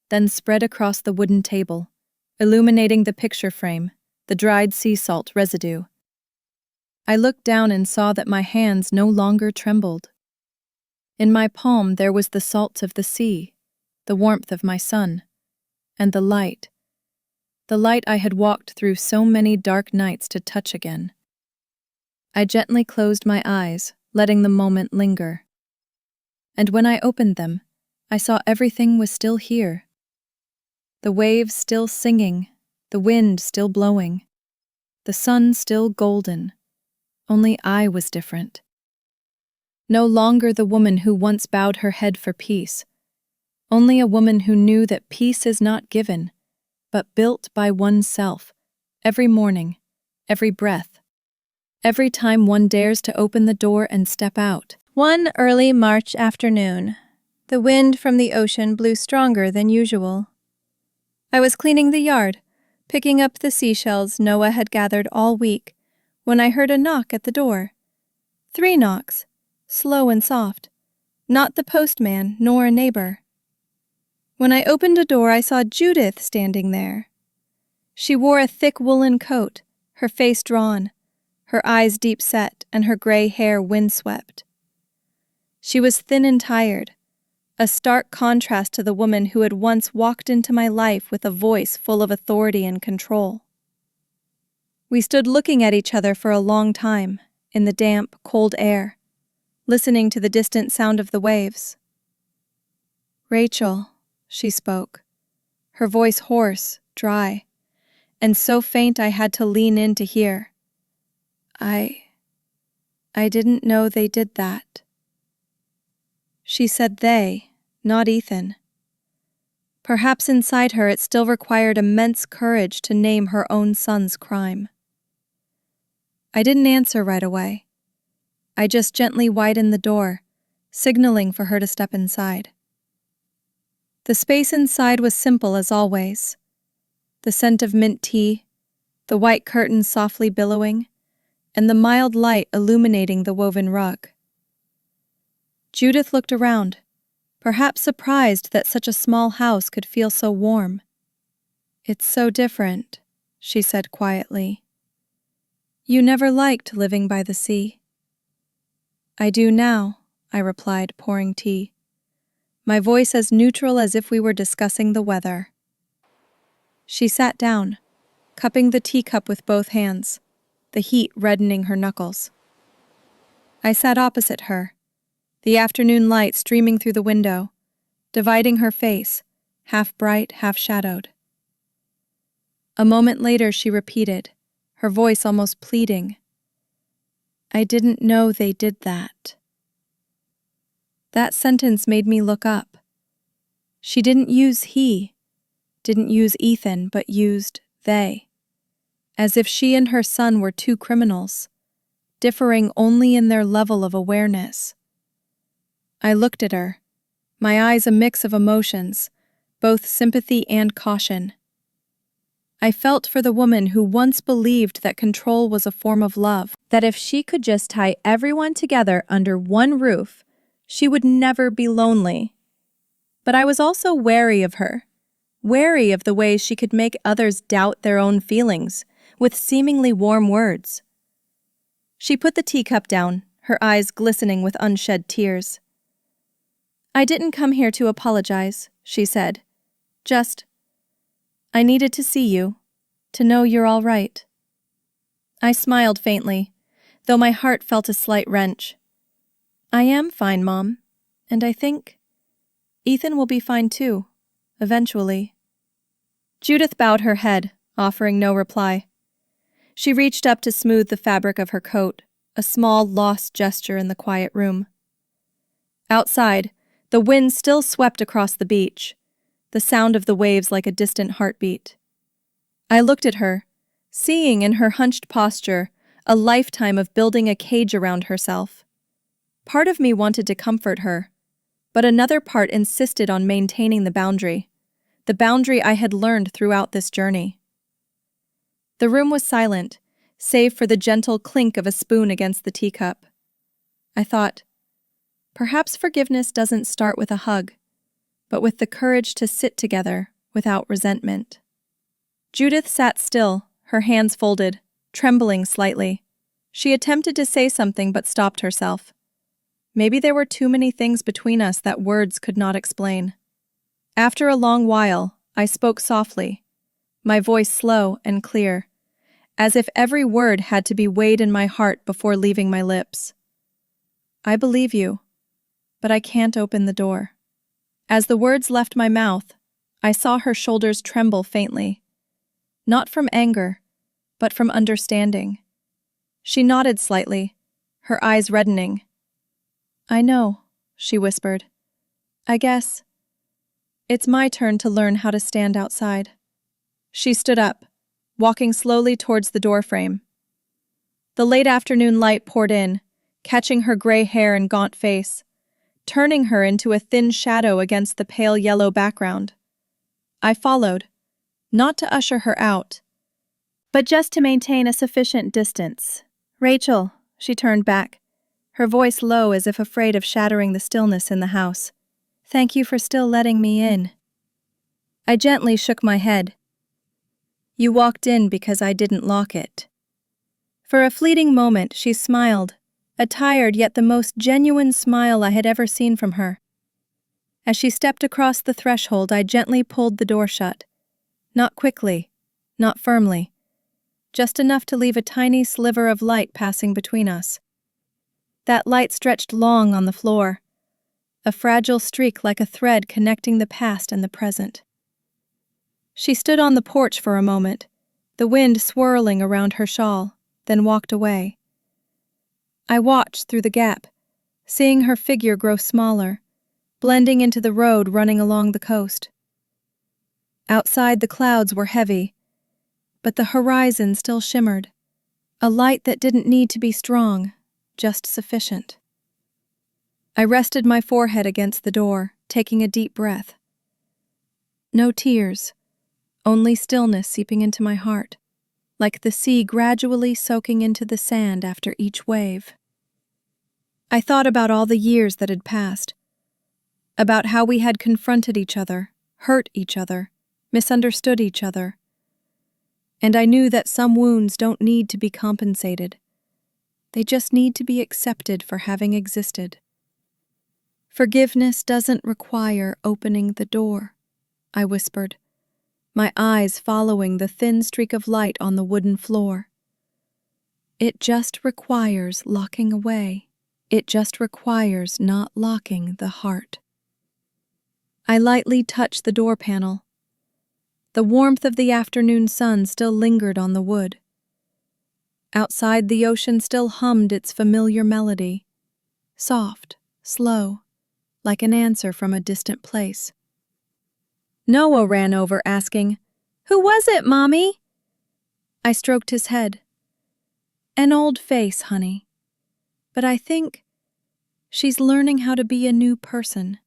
then spread across the wooden table, illuminating the picture frame, the dried sea salt residue. I looked down and saw that my hands no longer trembled. In my palm there was the salt of the sea, the warmth of my son, and the light I had walked through so many dark nights to touch again. I gently closed my eyes, letting the moment linger. And when I opened them, I saw everything was still here. The waves still singing, the wind still blowing, the sun still golden, only I was different. No longer the woman who once bowed her head for peace, only a woman who knew that peace is not given, but built by oneself, every morning, every breath, every time one dares to open the door and step out. One early March afternoon, the wind from the ocean blew stronger than usual. I was cleaning the yard, picking up the seashells Noah had gathered all week, when I heard a knock at the door. 3 knocks, slow and soft, not the postman nor a neighbor. When I opened a door, I saw Judith standing there. She wore a thick woolen coat, her face drawn, her eyes deep set, and her gray hair windswept. She was thin and tired, a stark contrast to the woman who had once walked into my life with a voice full of authority and control. We stood looking at each other for a long time, in the damp, cold air, listening to the distant sound of the waves. "Rachel," she spoke, her voice hoarse, dry, and so faint I had to lean in to hear. I didn't know they did that." She said they, not Ethan. Perhaps inside her it still required immense courage to name her own son's crime. I didn't answer right away. I just gently widened the door, signaling for her to step inside. The space inside was simple as always. The scent of mint tea, the white curtains softly billowing, and the mild light illuminating the woven rug. Judith looked around, perhaps surprised that such a small house could feel so warm. "It's so different," she said quietly. "You never liked living by the sea." "I do now," I replied, pouring tea, my voice as neutral as if we were discussing the weather. She sat down, cupping the teacup with both hands, the heat reddening her knuckles. I sat opposite her, the afternoon light streaming through the window, dividing her face, half bright, half shadowed. A moment later she repeated, her voice almost pleading, "I didn't know they did that." That sentence made me look up. She didn't use he, didn't use Ethan, but used they. As if she and her son were two criminals, differing only in their level of awareness. I looked at her, my eyes a mix of emotions, both sympathy and caution. I felt for the woman who once believed that control was a form of love, that if she could just tie everyone together under one roof, she would never be lonely. But I was also wary of her, wary of the ways she could make others doubt their own feelings with seemingly warm words. She put the teacup down, her eyes glistening with unshed tears. "I didn't come here to apologize," she said. I needed to see you, to know you're all right." I smiled faintly, though my heart felt a slight wrench. "I am fine, Mom, and I think Ethan will be fine too, eventually." Judith bowed her head, offering no reply. She reached up to smooth the fabric of her coat, a small, lost gesture in the quiet room. Outside, the wind still swept across the beach, the sound of the waves like a distant heartbeat. I looked at her, seeing in her hunched posture a lifetime of building a cage around herself. Part of me wanted to comfort her, but another part insisted on maintaining the boundary I had learned throughout this journey. The room was silent, save for the gentle clink of a spoon against the teacup. I thought, perhaps forgiveness doesn't start with a hug, but with the courage to sit together without resentment. Judith sat still, her hands folded, trembling slightly. She attempted to say something but stopped herself. Maybe there were too many things between us that words could not explain. After a long while, I spoke softly, my voice slow and clear, as if every word had to be weighed in my heart before leaving my lips. "I believe you, but I can't open the door." As the words left my mouth, I saw her shoulders tremble faintly. Not from anger, but from understanding. She nodded slightly, her eyes reddening. "I know," she whispered. "I guess it's my turn to learn how to stand outside." She stood up, walking slowly towards the doorframe. The late afternoon light poured in, catching her gray hair and gaunt face, turning her into a thin shadow against the pale yellow background. I followed, not to usher her out, but just to maintain a sufficient distance. "Rachel," she turned back, her voice low as if afraid of shattering the stillness in the house. "Thank you for still letting me in." I gently shook my head. "You walked in because I didn't lock it." For a fleeting moment she smiled, a tired yet the most genuine smile I had ever seen from her. As she stepped across the threshold, I gently pulled the door shut. Not quickly, not firmly, just enough to leave a tiny sliver of light passing between us. That light stretched long on the floor, a fragile streak like a thread connecting the past and the present. She stood on the porch for a moment, the wind swirling around her shawl, then walked away. I watched through the gap, seeing her figure grow smaller, blending into the road running along the coast. Outside, the clouds were heavy, but the horizon still shimmered, a light that didn't need to be strong, just sufficient. I rested my forehead against the door, taking a deep breath. No tears, only stillness seeping into my heart, like the sea gradually soaking into the sand after each wave. I thought about all the years that had passed, about how we had confronted each other, hurt each other, misunderstood each other. And I knew that some wounds don't need to be compensated. They just need to be accepted for having existed. "Forgiveness doesn't require opening the door," I whispered, my eyes following the thin streak of light on the wooden floor. "It just requires locking away. It just requires not locking the heart." I lightly touched the door panel. The warmth of the afternoon sun still lingered on the wood. Outside, the ocean still hummed its familiar melody, soft, slow, like an answer from a distant place. Noah ran over, asking, "Who was it, Mommy?" I stroked his head. "An old face, honey. But I think she's learning how to be a new person."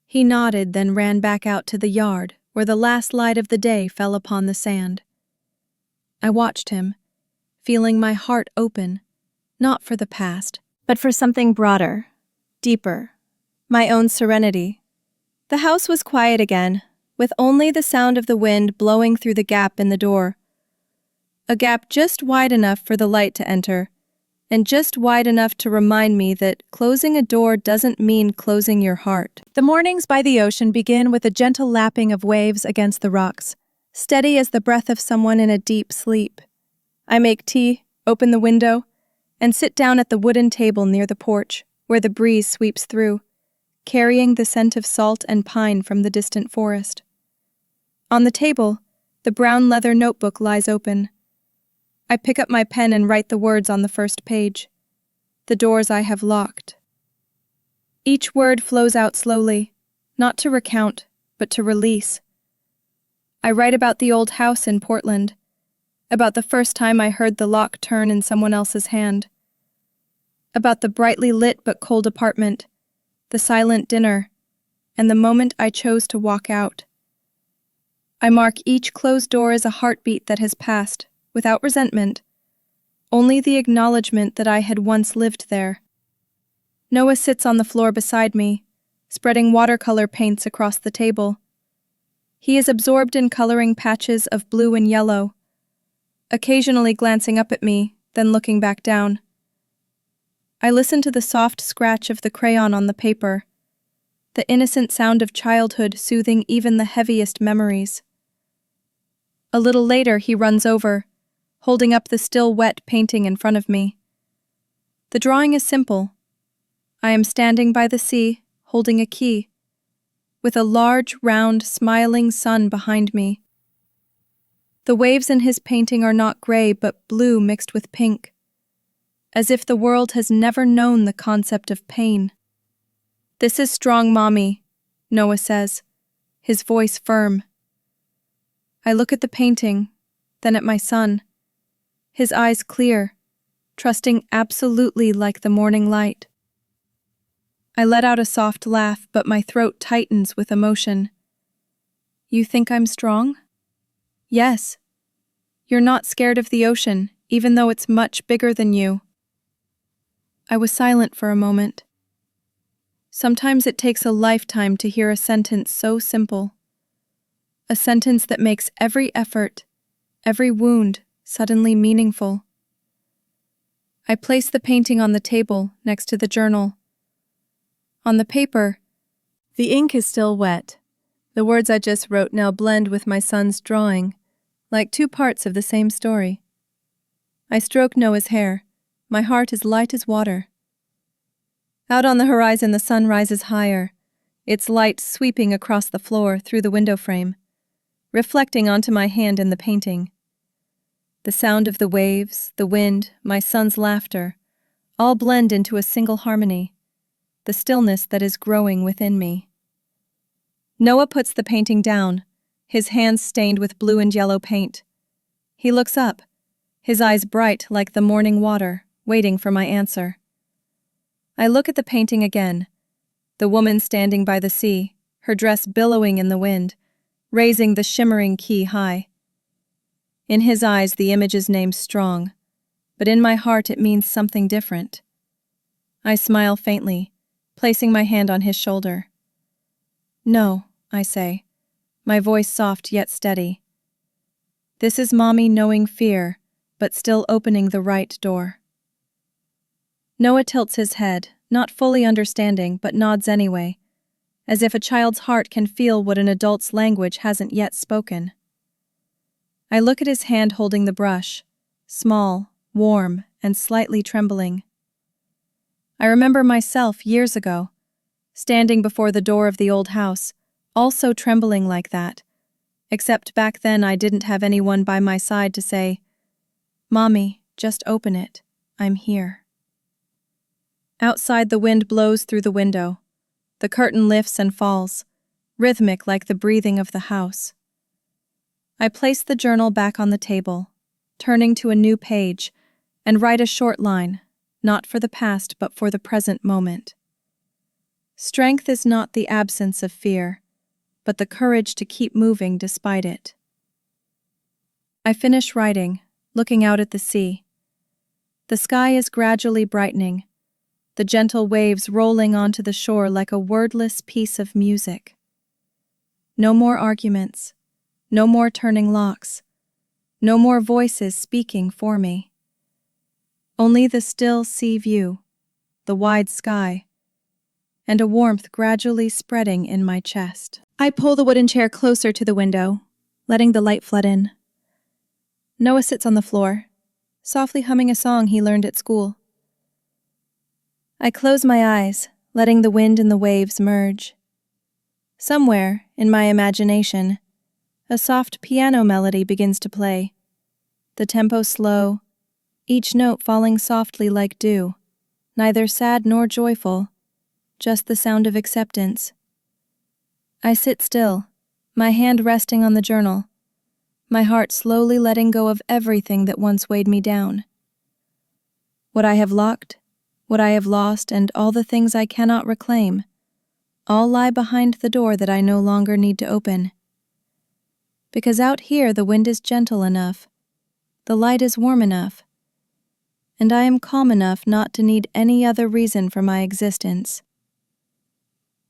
He nodded, then ran back out to the yard, where the last light of the day fell upon the sand. I watched him, feeling my heart open, not for the past, but for something broader, deeper, my own serenity. The house was quiet again, with only the sound of the wind blowing through the gap in the door. A gap just wide enough for the light to enter, and just wide enough to remind me that closing a door doesn't mean closing your heart. The mornings by the ocean begin with a gentle lapping of waves against the rocks, steady as the breath of someone in a deep sleep. I make tea, open the window, and sit down at the wooden table near the porch, where the breeze sweeps through, carrying the scent of salt and pine from the distant forest. On the table, the brown leather notebook lies open. I pick up my pen and write the words on the first page. The doors I have locked. Each word flows out slowly, not to recount, but to release. I write about the old house in Portland, about the first time I heard the lock turn in someone else's hand, about the brightly lit but cold apartment, the silent dinner, and the moment I chose to walk out. I mark each closed door as a heartbeat that has passed, without resentment, only the acknowledgement that I had once lived there. Noah sits on the floor beside me, spreading watercolor paints across the table. He is absorbed in coloring patches of blue and yellow, occasionally glancing up at me, then looking back down. I listen to the soft scratch of the crayon on the paper, the innocent sound of childhood soothing even the heaviest memories. A little later, he runs over, holding up the still wet painting in front of me. The drawing is simple. I am standing by the sea, holding a key, with a large, round, smiling sun behind me. The waves in his painting are not gray but blue mixed with pink, as if the world has never known the concept of pain. "This is strong, Mommy," Noah says, his voice firm. I look at the painting, then at my son, his eyes clear, trusting absolutely like the morning light. I let out a soft laugh, but my throat tightens with emotion. "You think I'm strong?" "Yes. You're not scared of the ocean, even though it's much bigger than you." I was silent for a moment. Sometimes it takes a lifetime to hear a sentence so simple. A sentence that makes every effort, every wound, suddenly meaningful. I place the painting on the table next to the journal. On the paper, the ink is still wet. The words I just wrote now blend with my son's drawing, like two parts of the same story. I stroke Noah's hair. My heart is light as water. Out on the horizon, the sun rises higher, its light sweeping across the floor through the window frame, reflecting onto my hand in the painting. The sound of the waves, the wind, my son's laughter, all blend into a single harmony, the stillness that is growing within me. Noah puts the painting down, his hands stained with blue and yellow paint. He looks up, his eyes bright like the morning water, waiting for my answer. I look at the painting again, the woman standing by the sea, her dress billowing in the wind, raising the shimmering key high. In his eyes, the image is named strong, but in my heart it means something different. I smile faintly, placing my hand on his shoulder. "No," I say, my voice soft yet steady. "This is Mommy knowing fear, but still opening the right door." Noah tilts his head, not fully understanding, but nods anyway, as if a child's heart can feel what an adult's language hasn't yet spoken. I look at his hand holding the brush, small, warm, and slightly trembling. I remember myself years ago, standing before the door of the old house, also trembling like that, except back then I didn't have anyone by my side to say, "Mommy, just open it, I'm here." Outside, the wind blows through the window. The curtain lifts and falls, rhythmic like the breathing of the house. I place the journal back on the table, turning to a new page, and write a short line, not for the past but for the present moment. Strength is not the absence of fear, but the courage to keep moving despite it. I finish writing, looking out at the sea. The sky is gradually brightening, the gentle waves rolling onto the shore like a wordless piece of music. No more arguments, no more turning locks, no more voices speaking for me. Only the still sea view, the wide sky, and a warmth gradually spreading in my chest. I pull the wooden chair closer to the window, letting the light flood in. Noah sits on the floor, softly humming a song he learned at school. I close my eyes, letting the wind and the waves merge. Somewhere, in my imagination, a soft piano melody begins to play, the tempo slow, each note falling softly like dew, neither sad nor joyful, just the sound of acceptance. I sit still, my hand resting on the journal, my heart slowly letting go of everything that once weighed me down. What I have locked, what I have lost, and all the things I cannot reclaim, all lie behind the door that I no longer need to open. Because out here the wind is gentle enough, the light is warm enough, and I am calm enough not to need any other reason for my existence.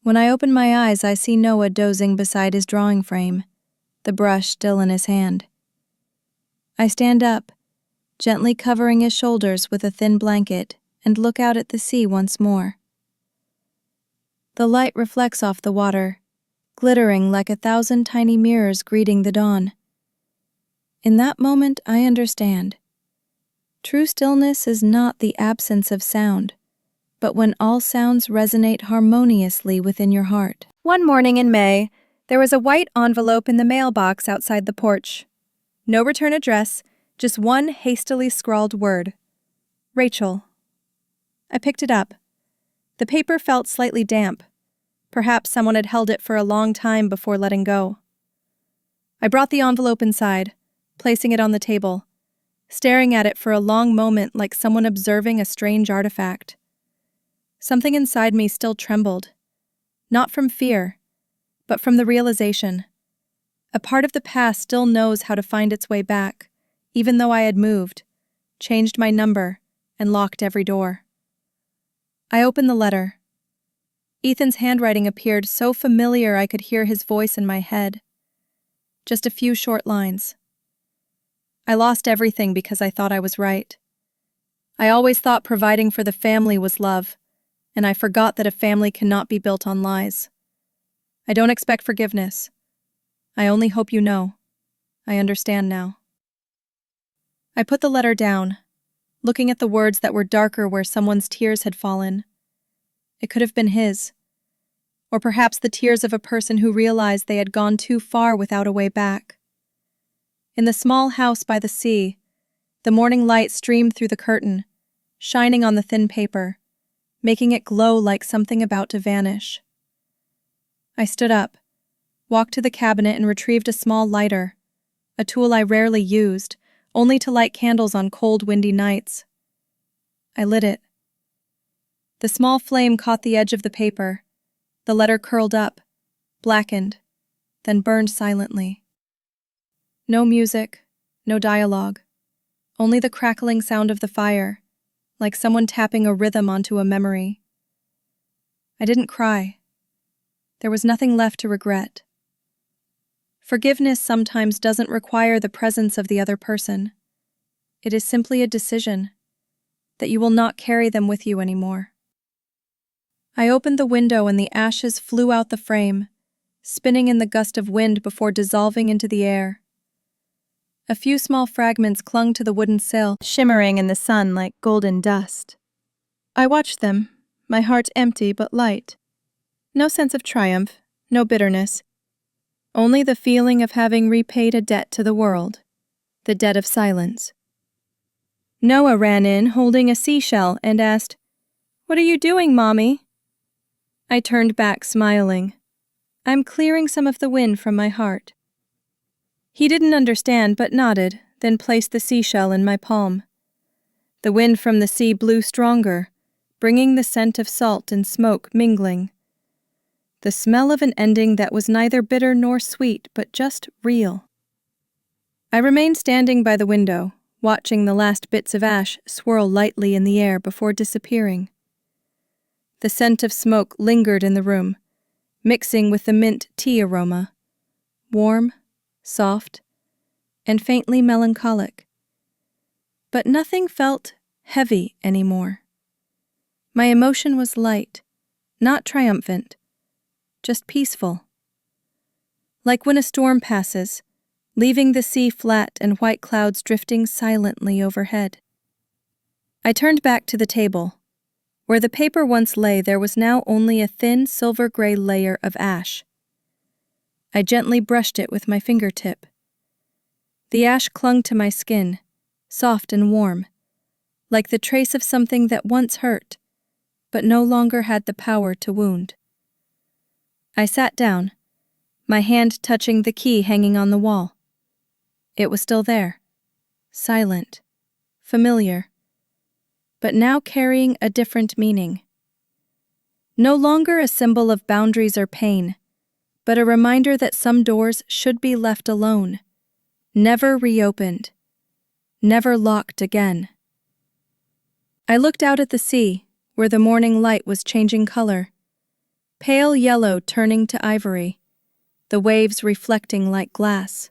When I open my eyes, I see Noah dozing beside his drawing frame, the brush still in his hand. I stand up, gently covering his shoulders with a thin blanket, and look out at the sea once more. The light reflects off the water, glittering like 1,000 tiny mirrors greeting the dawn. In that moment, I understand. True stillness is not the absence of sound, but when all sounds resonate harmoniously within your heart. One morning in May, there was a white envelope in the mailbox outside the porch. No return address, just one hastily scrawled word. Rachel. I picked it up. The paper felt slightly damp. Perhaps someone had held it for a long time before letting go. I brought the envelope inside, placing it on the table, staring at it for a long moment like someone observing a strange artifact. Something inside me still trembled, not from fear, but from the realization. A part of the past still knows how to find its way back, even though I had moved, changed my number, and locked every door. I opened the letter. Ethan's handwriting appeared so familiar I could hear his voice in my head. Just a few short lines. I lost everything because I thought I was right. I always thought providing for the family was love, and I forgot that a family cannot be built on lies. I don't expect forgiveness. I only hope you know. I understand now. I put the letter down, looking at the words that were darker where someone's tears had fallen. It could have been his, or perhaps the tears of a person who realized they had gone too far without a way back. In the small house by the sea, the morning light streamed through the curtain, shining on the thin paper, making it glow like something about to vanish. I stood up, walked to the cabinet and retrieved a small lighter, a tool I rarely used, only to light candles on cold, windy nights. I lit it. The small flame caught the edge of the paper. The letter curled up, blackened, then burned silently. No music, no dialogue, only the crackling sound of the fire, like someone tapping a rhythm onto a memory. I didn't cry. There was nothing left to regret. Forgiveness sometimes doesn't require the presence of the other person. It is simply a decision that you will not carry them with you anymore. I opened the window and the ashes flew out the frame, spinning in the gust of wind before dissolving into the air. A few small fragments clung to the wooden sill, shimmering in the sun like golden dust. I watched them, my heart empty but light. No sense of triumph, no bitterness. Only the feeling of having repaid a debt to the world, the debt of silence. Noah ran in holding a seashell and asked, "What are you doing, Mommy?" I turned back smiling. I'm clearing some of the wind from my heart. He didn't understand but nodded, then placed the seashell in my palm. The wind from the sea blew stronger, bringing the scent of salt and smoke mingling. The smell of an ending that was neither bitter nor sweet, but just real. I remained standing by the window, watching the last bits of ash swirl lightly in the air before disappearing. The scent of smoke lingered in the room, mixing with the mint tea aroma, warm, soft, and faintly melancholic. But nothing felt heavy anymore. My emotion was light, not triumphant, just peaceful. Like when a storm passes, leaving the sea flat and white clouds drifting silently overhead. I turned back to the table. Where the paper once lay, there was now only a thin silver-gray layer of ash. I gently brushed it with my fingertip. The ash clung to my skin, soft and warm, like the trace of something that once hurt, but no longer had the power to wound. I sat down, my hand touching the key hanging on the wall. It was still there, silent, familiar, but now carrying a different meaning. No longer a symbol of boundaries or pain, but a reminder that some doors should be left alone, never reopened, never locked again. I looked out at the sea, where the morning light was changing color, pale yellow turning to ivory, the waves reflecting like glass.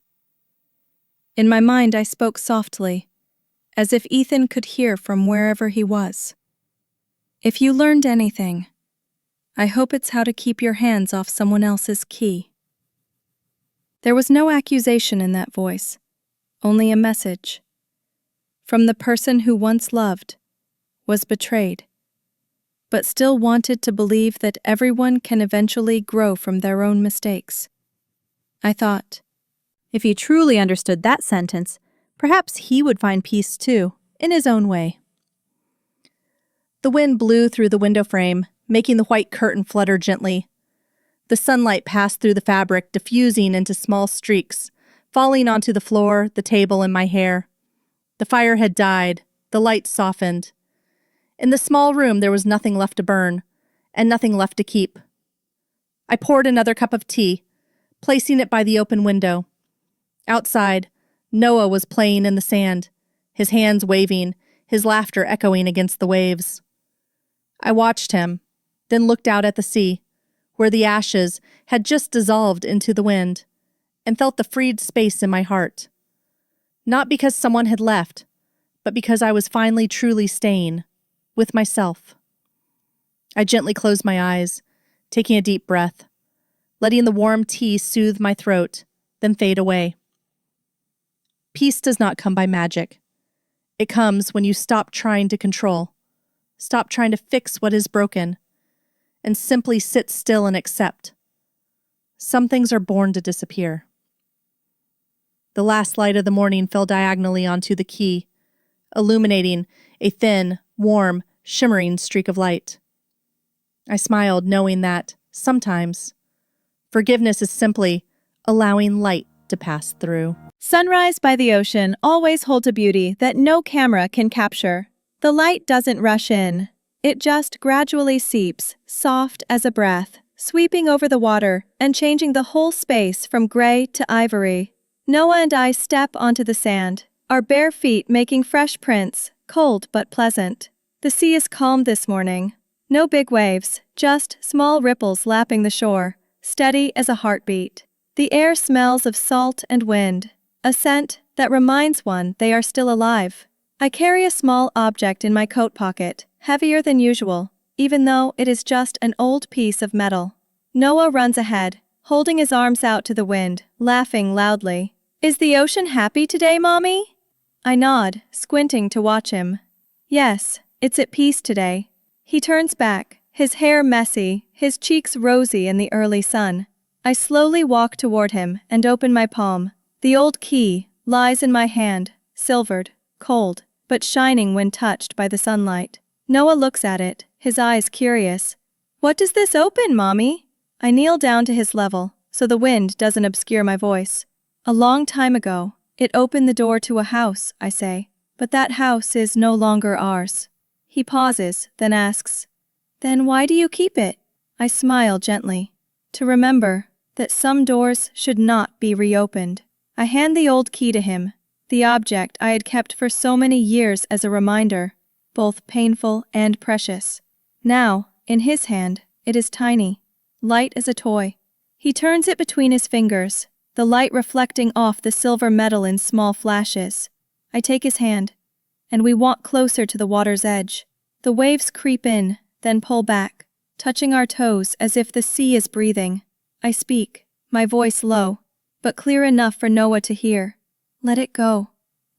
In my mind, I spoke softly, as if Ethan could hear from wherever he was. If you learned anything, I hope it's how to keep your hands off someone else's key. There was no accusation in that voice, only a message. From the person who once loved, was betrayed, but still wanted to believe that everyone can eventually grow from their own mistakes. I thought, if he truly understood that sentence, perhaps he would find peace too, in his own way. The wind blew through the window frame, making the white curtain flutter gently. The sunlight passed through the fabric, diffusing into small streaks, falling onto the floor, the table, and my hair. The fire had died, the light softened. In the small room there was nothing left to burn, and nothing left to keep. I poured another cup of tea, placing it by the open window. Outside, Noah was playing in the sand, his hands waving, his laughter echoing against the waves. I watched him, then looked out at the sea, where the ashes had just dissolved into the wind, and felt the freed space in my heart. Not because someone had left, but because I was finally truly staying, with myself. I gently closed my eyes, taking a deep breath, letting the warm tea soothe my throat, then fade away. Peace does not come by magic. It comes when you stop trying to control, stop trying to fix what is broken, and simply sit still and accept. Some things are born to disappear. The last light of the morning fell diagonally onto the key, illuminating a thin, warm, shimmering streak of light. I smiled, knowing that, sometimes, forgiveness is simply allowing light to pass through. Sunrise by the ocean always holds a beauty that no camera can capture. The light doesn't rush in. It just gradually seeps, soft as a breath, sweeping over the water and changing the whole space from gray to ivory. Noah and I step onto the sand, our bare feet making fresh prints, cold but pleasant. The sea is calm this morning. No big waves, just small ripples lapping the shore, steady as a heartbeat. The air smells of salt and wind, a scent that reminds one they are still alive. I carry a small object in my coat pocket, heavier than usual, even though it is just an old piece of metal. Noah runs ahead, holding his arms out to the wind, laughing loudly. Is the ocean happy today, Mommy? I nod, squinting to watch him. Yes, it's at peace today. He turns back, his hair messy, his cheeks rosy in the early sun. I slowly walk toward him and open my palm. The old key lies in my hand, silvered, cold, but shining when touched by the sunlight. Noah looks at it, his eyes curious. What does this open, Mommy? I kneel down to his level, so the wind doesn't obscure my voice. A long time ago, it opened the door to a house, I say. But that house is no longer ours. He pauses, then asks, "Then why do you keep it?" I smile gently. To remember that some doors should not be reopened. I hand the old key to him, the object I had kept for so many years as a reminder, both painful and precious. Now, in his hand, it is tiny, light as a toy. He turns it between his fingers, the light reflecting off the silver metal in small flashes. I take his hand, and we walk closer to the water's edge. The waves creep in, then pull back, touching our toes as if the sea is breathing. I speak, my voice low, but clear enough for Noah to hear. Let it go.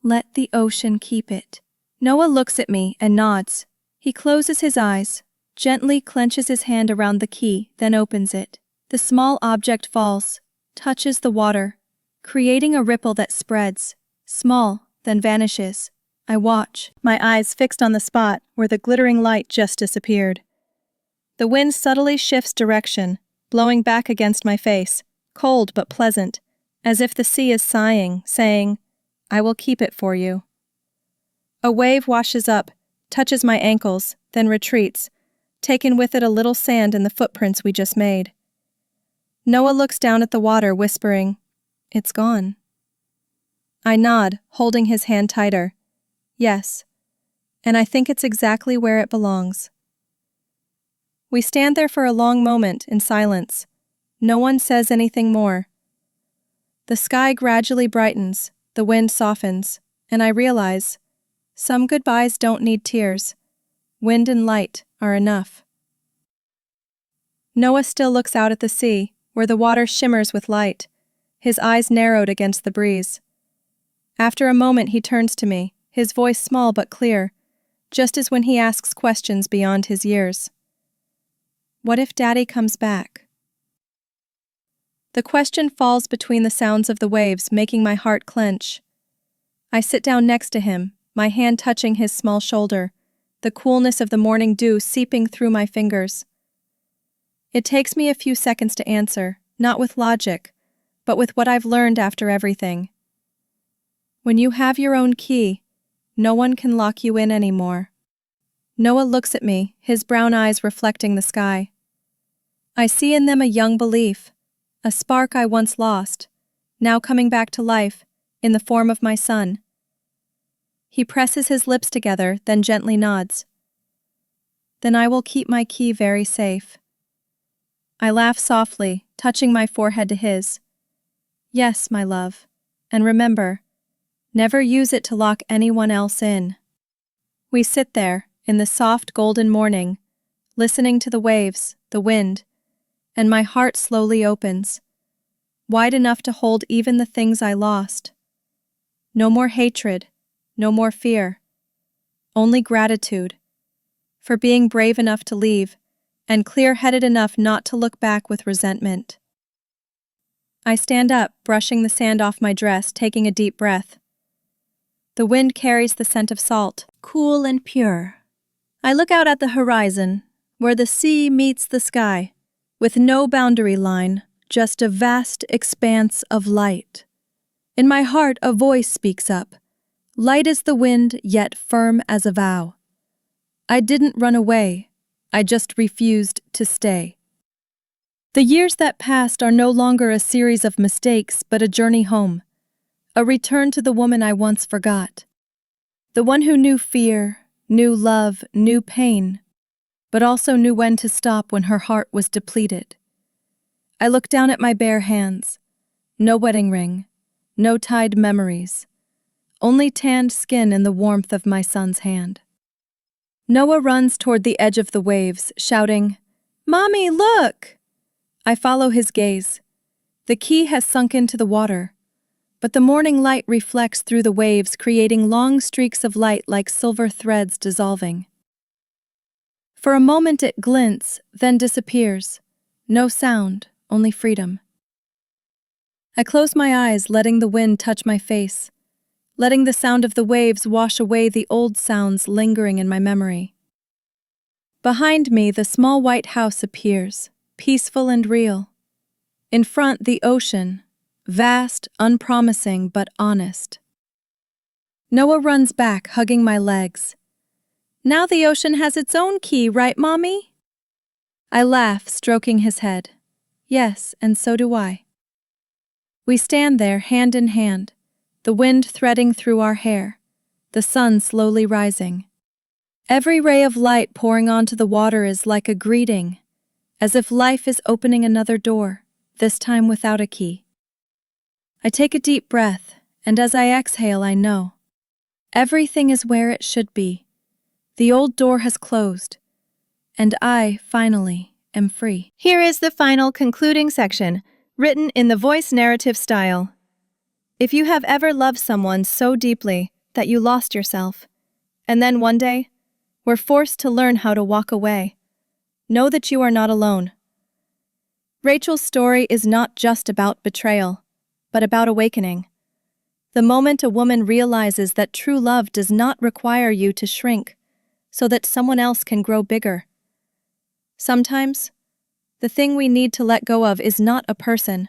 Let the ocean keep it. Noah looks at me and nods. He closes his eyes, gently clenches his hand around the key, then opens it. The small object falls, touches the water, creating a ripple that spreads, small, then vanishes. I watch, my eyes fixed on the spot where the glittering light just disappeared. The wind subtly shifts direction, blowing back against my face, cold but pleasant, as if the sea is sighing, saying, "I will keep it for you." A wave washes up, touches my ankles, then retreats, taking with it a little sand and the footprints we just made. Noah looks down at the water, whispering, "It's gone." I nod, holding his hand tighter. Yes, and I think it's exactly where it belongs. We stand there for a long moment in silence. No one says anything more. The sky gradually brightens, the wind softens, and I realize some goodbyes don't need tears. Wind and light are enough. Noah still looks out at the sea, where the water shimmers with light, his eyes narrowed against the breeze. After a moment he turns to me, his voice small but clear, just as when he asks questions beyond his years. What if Daddy comes back? The question falls between the sounds of the waves, making my heart clench. I sit down next to him, my hand touching his small shoulder, the coolness of the morning dew seeping through my fingers. It takes me a few seconds to answer, not with logic, but with what I've learned after everything. When you have your own key, no one can lock you in anymore. Noah looks at me, his brown eyes reflecting the sky. I see in them a young belief, a spark I once lost, now coming back to life, in the form of my son. He presses his lips together, then gently nods. Then I will keep my key very safe. I laugh softly, touching my forehead to his. Yes, my love, and remember, never use it to lock anyone else in. We sit there, in the soft golden morning, listening to the waves, the wind, and my heart slowly opens, wide enough to hold even the things I lost. No more hatred, no more fear, only gratitude, for being brave enough to leave, and clear-headed enough not to look back with resentment. I stand up, brushing the sand off my dress, taking a deep breath. The wind carries the scent of salt, cool and pure. I look out at the horizon, where the sea meets the sky, with no boundary line, just a vast expanse of light. In my heart, a voice speaks up, light as the wind, yet firm as a vow. I didn't run away, I just refused to stay. The years that passed are no longer a series of mistakes, but a journey home, a return to the woman I once forgot. The one who knew fear, knew love, knew pain, but also knew when to stop when her heart was depleted. I look down at my bare hands. No wedding ring, no tied memories, only tanned skin and the warmth of my son's hand. Noah runs toward the edge of the waves, shouting, "Mommy, look!" I follow his gaze. The key has sunk into the water, but the morning light reflects through the waves, creating long streaks of light like silver threads dissolving. For a moment it glints, then disappears. No sound, only freedom. I close my eyes, letting the wind touch my face, letting the sound of the waves wash away the old sounds lingering in my memory. Behind me, the small white house appears, peaceful and real. In front, the ocean, vast, unpromising, but honest. Noah runs back, hugging my legs. Now the ocean has its own key, right, Mommy? I laugh, stroking his head. Yes, and so do I. We stand there, hand in hand, the wind threading through our hair, the sun slowly rising. Every ray of light pouring onto the water is like a greeting, as if life is opening another door, this time without a key. I take a deep breath, and as I exhale, I know. Everything is where it should be. The old door has closed, and I, finally, am free. Here is the final concluding section, written in the voice narrative style. If you have ever loved someone so deeply that you lost yourself, and then one day were forced to learn how to walk away, know that you are not alone. Rachel's story is not just about betrayal, but about awakening. The moment a woman realizes that true love does not require you to shrink so that someone else can grow bigger. Sometimes, the thing we need to let go of is not a person,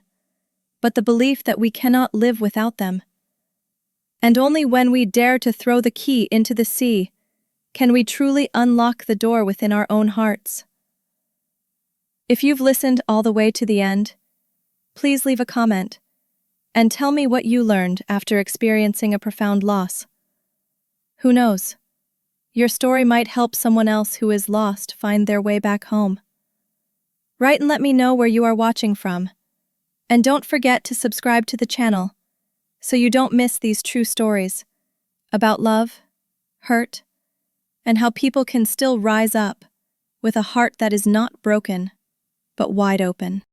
but the belief that we cannot live without them. And only when we dare to throw the key into the sea can we truly unlock the door within our own hearts. If you've listened all the way to the end, please leave a comment and tell me what you learned after experiencing a profound loss. Who knows? Your story might help someone else who is lost find their way back home. Write and let me know where you are watching from. And don't forget to subscribe to the channel so you don't miss these true stories about love, hurt, and how people can still rise up with a heart that is not broken, but wide open.